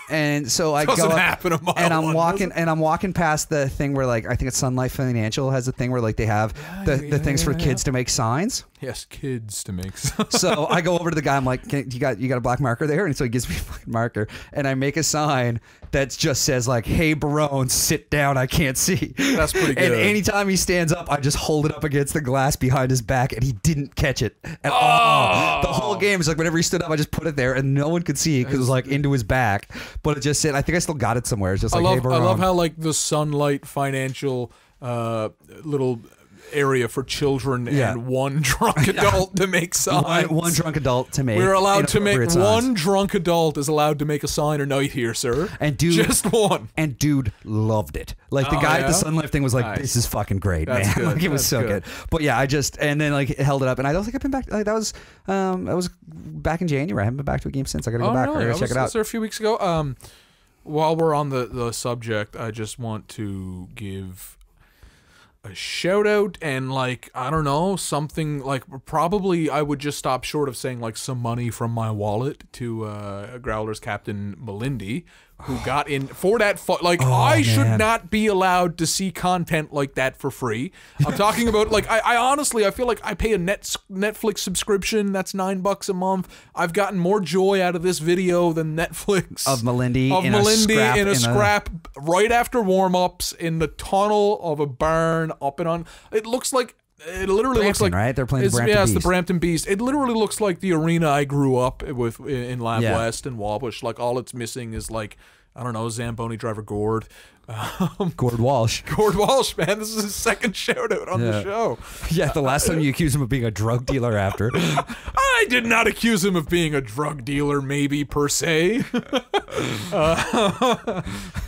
and so I go up and I'm walking past the thing where, like, I think it's Sun Life Financial has a thing where, like, they have the things for kids to make signs. Yes, kids to make signs. So I go over to the guy. I'm like, you got a black marker there? And so he gives me a fucking marker, and I make a sign that just says, like, "Hey, Barone, sit down. I can't see." That's pretty good. And anytime he stands up, I just hold it up against the glass behind his back, and he didn't catch it at all. The whole game is like, whenever he stood up, I just put it there, and no one could see it because it was like into his back. But it just said, I think I still got it somewhere. It's just like, "Hey, Barone." I love how, like, the Sunlight Financial little area for children and one drunk adult to make signs. One drunk adult to make. We're allowed to make signs. One drunk adult is allowed to make a sign or night here, sir. And dude, just one. And dude loved it. Like, the guy at the Sun Life thing was like, "This is fucking great, man." Good. Like, it was so good. But yeah, and then, like, held it up, and I don't think I've been back. Like, that was back in January. I haven't been back to a game since. I gotta go back. Really? I gotta check it out. Was there a few weeks ago? While we're on the subject, I just want to give a shout out and, like, I don't know, something like, probably I would just stop short of saying, like, some money from my wallet to Growlers captain Melindy, who got in for that. I should not be allowed to see content like that for free. I'm talking about, like, I honestly, I feel like I pay a Netflix subscription. That's $9 a month. I've gotten more joy out of this video than Netflix. Of Melindy in a scrap right after warm-ups in the tunnel of a barn up and on. It looks like, it literally looks like, right? They're playing the Brampton Beast. It's the Brampton Beast. It literally looks like the arena I grew up with in Lab West and Wabush. Like, all it's missing is, like, I don't know, Zamboni driver Gord. Gord Walsh. Gord Walsh, man. This is his second shout out on the show. Yeah, the last time you accused him of being a drug dealer after. I did not accuse him of being a drug dealer, maybe, per se.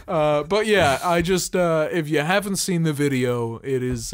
But yeah, I just, if you haven't seen the video, it is,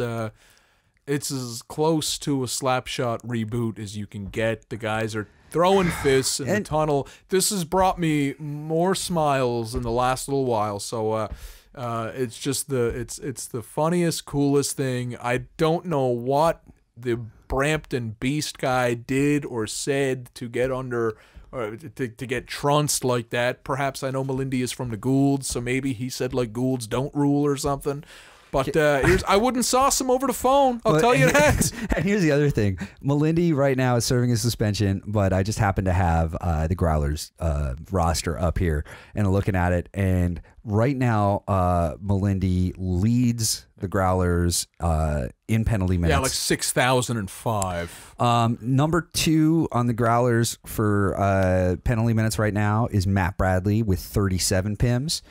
it's as close to a Slapshot reboot as you can get. The guys are throwing fists in the tunnel. This has brought me more smiles in the last little while. So it's just it's the funniest, coolest thing. I don't know what the Brampton Beast guy did or said to get under, or to get trounced like that. Perhaps, I know Melindy is from the Goulds, so maybe he said, like, Goulds don't rule or something. But I wouldn't sauce him over the phone. I'll tell you that. And here's the other thing. Melindy right now is serving a suspension, but I just happen to have the Growlers roster up here and looking at it. And right now, Melindy leads the Growlers in penalty minutes. Yeah, like 6,005. Number 2 on the Growlers for penalty minutes right now is Matt Bradley with 37 PIMs.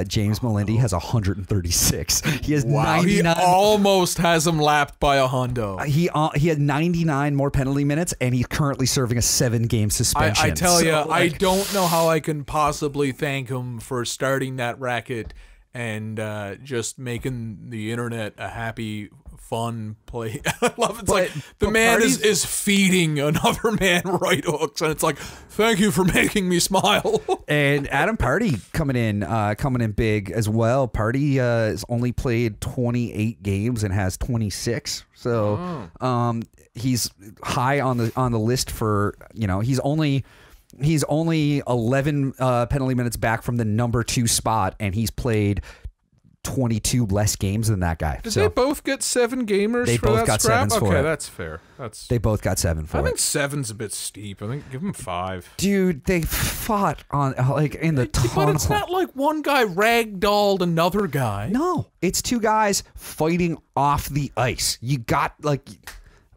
James Melindy has 136. He has 99. He almost has him lapped by a hundo. He had 99 more penalty minutes, and he's currently serving a 7-game suspension. I tell you, like, I don't know how I can possibly thank him for starting that racket and just making the internet a happy, fun play. I love it. It's like the man is feeding another man right hooks, and it's like, thank you for making me smile. And Adam Party coming in big as well. Party has only played 28 games and has 26. So he's high on the list for, you know, he's only 11 penalty minutes back from the number 2 spot, and he's played 22 less games than that guy. Did they both get 7 gamers for that got scrap? sevens for Okay, it. that's fair. They both got 7 for it. I think 7's a bit steep. I think give them 5. Dude, they fought on, like, in the tunnel. But it's not like one guy ragdolled another guy. No, it's 2 guys fighting off the ice. You got, like,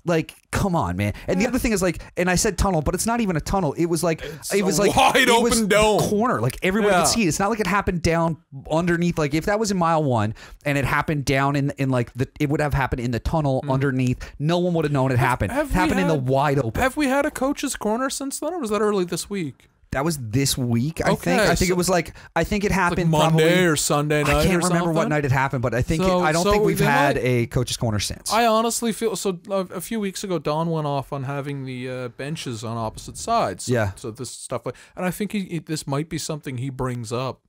Like, come on, man. And the other thing is like, and I said tunnel, but it's not even a tunnel. It was like it was like wide open dome corner. Like everyone could see it. It's not like it happened down underneath. Like if that was in mile 1 and it happened down in like it would have happened in the tunnel underneath. No one would have known it happened. It happened in the wide open. Have we had a coach's corner since then, or was that early this week? That was this week, I think. I think it was like it happened like Monday probably, or Sunday night. I can't or remember something. what night it happened, but I think I don't think we've had a coach's corner since. I honestly feel so. A few weeks ago, Don went off on having the benches on opposite sides. Yeah. So this stuff, and I think this might be something he brings up.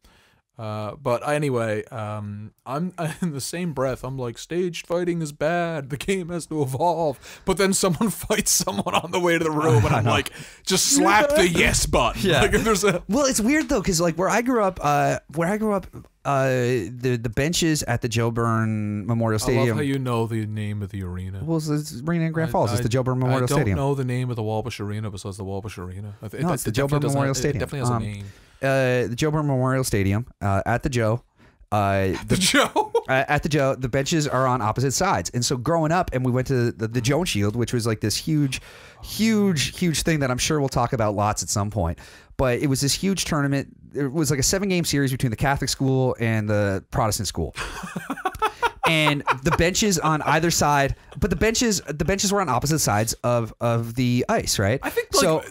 But anyway, I'm in the same breath. I'm like, staged fighting is bad. The game has to evolve. But then someone fights someone on the way to the room, and I'm like, just slap the yes button. Yeah. Like, if there's Well, it's weird though, because like where I grew up, the benches at the Joe Byrne Memorial Stadium. I love how you know the name of the arena. Well, it's arena in Grand Falls. It's the Joe Byrne Memorial Stadium. I don't know the name of the Wabash Arena besides the Wabash Arena. No, it's the Joe Byrne Memorial Stadium. It definitely has a name. The Joe Byrne Memorial Stadium at the Joe. The Joe? At the Joe, the benches are on opposite sides. And so growing up, and we went to the Joan Shield, which was like this huge thing that I'm sure we'll talk about lots at some point. But it was this huge tournament. It was like a 7-game series between the Catholic school and the Protestant school. And the benches on either side, but the benches were on opposite sides of the ice, right? I think so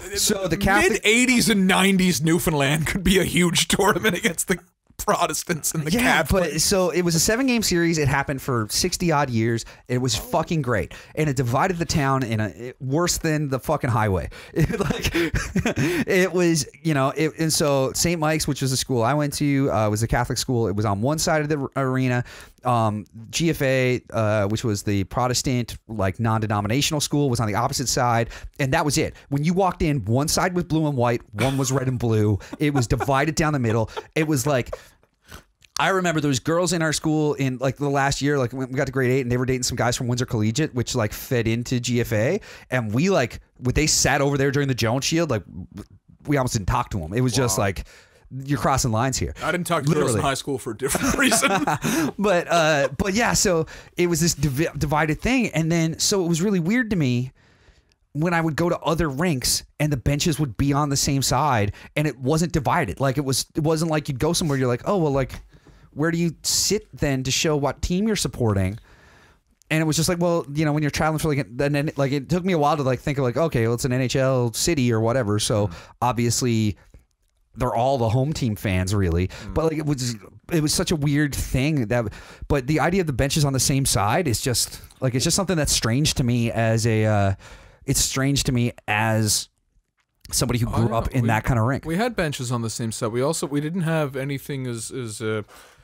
the Catholic mid-80s and 90s Newfoundland could be a huge tournament against the Protestants and the Catholics. But so it was a 7-game series. It happened for 60 odd years. It was fucking great, and it divided the town in a worse than the fucking highway. It was, and so St. Mike's, which was the school I went to, was a Catholic school. It was on one side of the arena. GFA, which was the Protestant, like non-denominational school, was on the opposite side, and that was it. When you walked in, one side was blue and white, one was red and blue. It was divided down the middle. It was like, I remember there was girls in our school in like the last year, like when we got to grade 8, and they were dating some guys from Windsor Collegiate, which like fed into GFA, and we like, when they sat over there during the Jones Shield, like we almost didn't talk to them. It was just like, you're crossing lines here. I didn't talk to girls in high school for a different reason. but yeah, so it was this divided thing, and then so it was really weird to me when I would go to other rinks and the benches would be on the same side and it wasn't divided. Like it wasn't like you'd go somewhere, you're like, oh well, like where do you sit then to show what team you're supporting? And it was just like, well, when you're traveling for then like it took me a while to like think of like, okay, well, it's an NHL city or whatever, so obviously they're all the home team fans, really. But like it was such a weird thing but the idea of the benches on the same side is just like, it's just something that's strange to me as it's strange to me as somebody who grew up in that kind of rink. We had benches on the same side. We didn't have anything as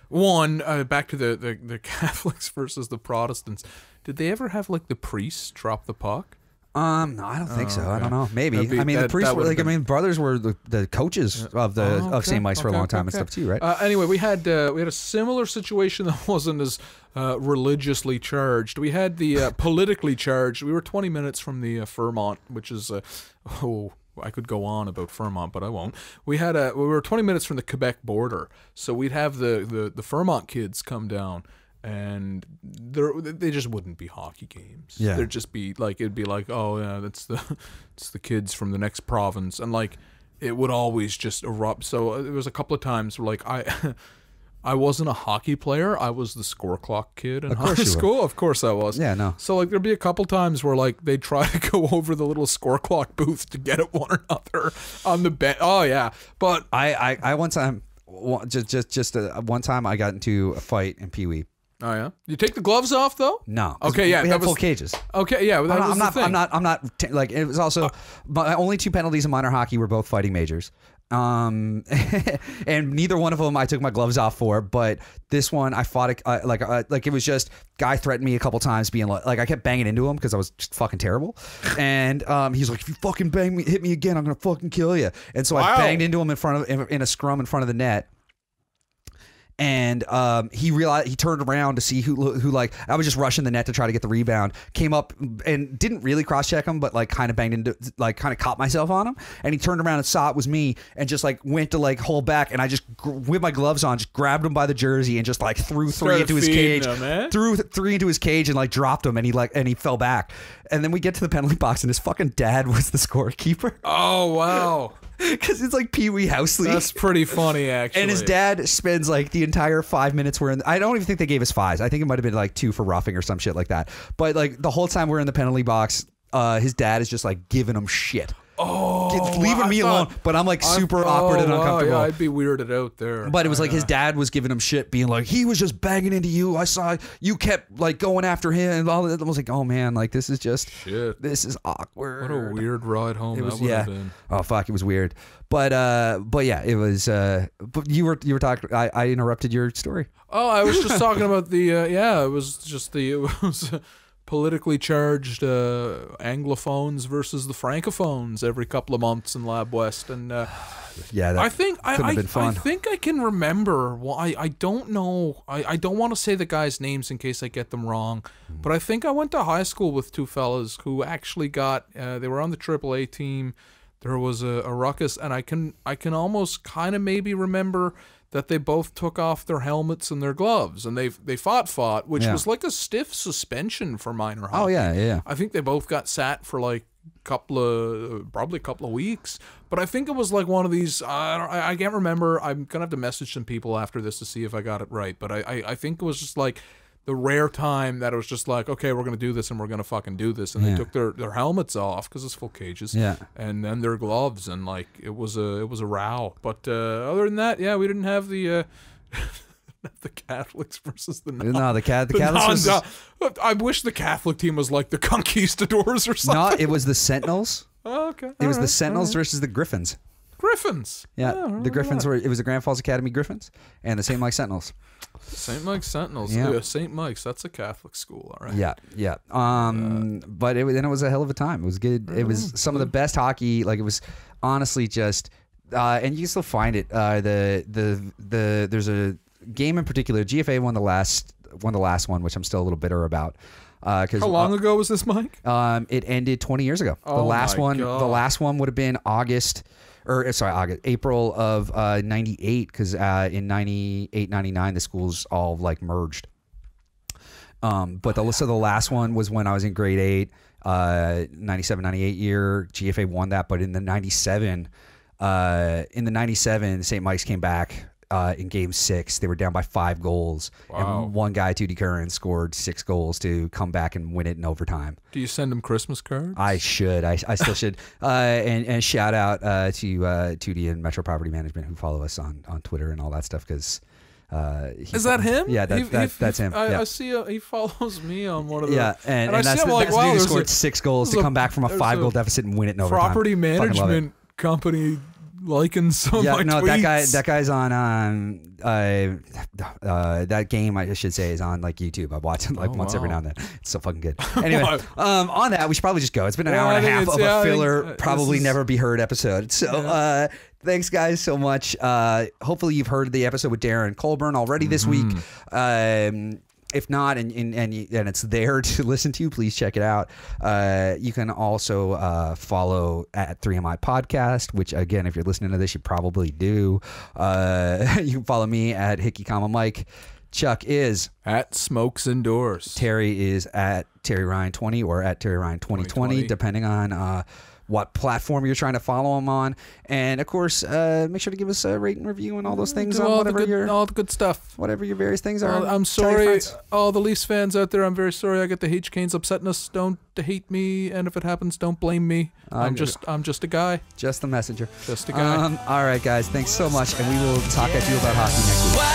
one, back to the Catholics versus the Protestants. Did they ever have like the priests drop the puck? No, I don't think so. Okay. I don't know. Maybe. The priests were like, brothers were the coaches of St. Mike's for a long time and stuff too, right? Anyway, we had a similar situation that wasn't as religiously charged. We had the politically charged. We were 20 minutes from the Fairmont, which is I could go on about Fairmont, but I won't. We were 20 minutes from the Quebec border, so we'd have the Fairmont kids come down. And they just wouldn't be hockey games. Yeah. There'd just be like, it'd be like, oh yeah, it's the kids from the next province, and like it would always just erupt. So there was a couple of times where like I wasn't a hockey player. I was the score clock kid in high school. Of course I was. Yeah, no. So like there'd be a couple times where like they'd try to go over the little score clock booth to get at one another on the bet. Oh yeah, but I one time one time I got into a fight in Pee Wee. Oh yeah, you take the gloves off though? No. Okay, yeah, we had full cages. Okay, yeah, I'm not like, it was also my only 2 penalties in minor hockey were both fighting majors. And neither one of them I took my gloves off for, but this one I fought it like it was just guy threatened me a couple times, being like I kept banging into him because I was just fucking terrible, and he's like, if you fucking hit me again, I'm gonna fucking kill you. And so I banged into him in a scrum in front of the net. And he realized, he turned around to see who like, I was just rushing the net to try to get the rebound, came up and didn't really cross check him, but like kind of banged into, like kind of caught myself on him, and he turned around and saw it was me and just like went to like hold back, and I just with my gloves on just grabbed him by the jersey and just like threw 3 into his cage, threw 3 into his cage and like dropped him, and he fell back, And then we get to the penalty box, and his fucking dad was the scorekeeper. Oh, wow. Because it's like Pee Wee Housley. That's pretty funny, actually. And his dad spends like the entire 5 minutes we're in. I don't even think they gave us fives. I think it might have been like 2 for roughing or some shit like that. But like the whole time we're in the penalty box, his dad is just like giving him shit. Leaving me alone, but I'm like super awkward and uncomfortable. Yeah, I'd be weirded out there. But it was like his dad was giving him shit, being like, he was just banging into you. I saw you kept like going after him. And all that. I was like, oh man, like this is just shit. This is awkward. What a weird ride home. It was, that would have been. Oh fuck, it was weird. But yeah, it was. But you were talking. I interrupted your story. Oh, I was just talking about the. It was just it was. Politically charged Anglophones versus the Francophones every couple of months in Lab West, and yeah, that I think have been fun. I think I can remember. Well, I don't know. I don't want to say the guys' names in case I get them wrong, but I think I went to high school with 2 fellas who actually got. They were on the AAA team. There was a ruckus, and I can almost kind of maybe remember that they both took off their helmets and their gloves, and they fought, which was like a stiff suspension for minor hockey. Oh yeah. I think they both got sat for like probably a couple of weeks. But I think it was like one of these. I can't remember. I'm gonna have to message some people after this to see if I got it right. But I think it was just like the rare time that it was just like, okay, we're going to do this and we're going to fucking do this. And they took their helmets off because it's full cages. Yeah. And then their gloves, and like it was a row. But other than that, yeah, we didn't have the the Catholics versus the nuns. No, the Catholics was... I wish the Catholic team was like the Conquistadors or something. No, it was the Sentinels. Oh, okay. It was the Sentinels versus the Griffins. Griffins. Yeah, the Griffins were. It was the Grand Falls Academy Griffins and the St. Mike Sentinels. St. Mike's Sentinels. Yeah, St. Mike's. That's a Catholic school, all right. Yeah. But it was a hell of a time. It was good. It was some of the best hockey. Like it was honestly just, and you can still find it. There's a game in particular. GFA won the last one, which I'm still a little bitter about. How long ago was this, Mike? It ended 20 years ago. The last one would have been April of 98, because in 98, 99 the schools all like merged. But the last one was when I was in grade 8, 97, 98 year. GFA won that, but in the 97, St. Mike's came back. In game 6, they were down by 5 goals. Wow. And one guy, Tootie Curran, scored 6 goals to come back and win it in overtime. Do you send him Christmas cards? I should. I still should. And shout out to Tootie and Metro Property Management, who follow us on Twitter and all that stuff. Because is that him? Yeah, that's him. I see. He follows me on one of the. Yeah, and I that's see him like, wow, he scored 6 goals to come back from a 5-goal deficit and win it in overtime. Property management company. Liking some of my tweets. That guy's on that game, I should say, is on like YouTube. I watch it like once every now and then. It's so fucking good. Anyway, on that, we should probably just go. It's been an hour and a half of a filler, probably never be heard episode. So thanks guys so much. Hopefully you've heard the episode with Darren Colbourne already this week. If not, and it's there to listen to, please check it out. You can also follow at 3MI Podcast, which again, if you're listening to this, you probably do. You can follow me at Hickey, Mike. Chuck is at Smokes Indoors. Terry is at Terry Ryan 20 or at Terry Ryan 2020, depending on what platform you're trying to follow them on. And of course, make sure to give us a rate and review and all those things on all the good stuff. Whatever your various things are. I'm sorry, all the Leafs fans out there. I'm very sorry. I get the H Canes upsetting us. Don't hate me, and if it happens, don't blame me. I'm just a guy. Just the messenger. Just a guy. All right, guys. Thanks so much, and we will talk at you about hockey next week.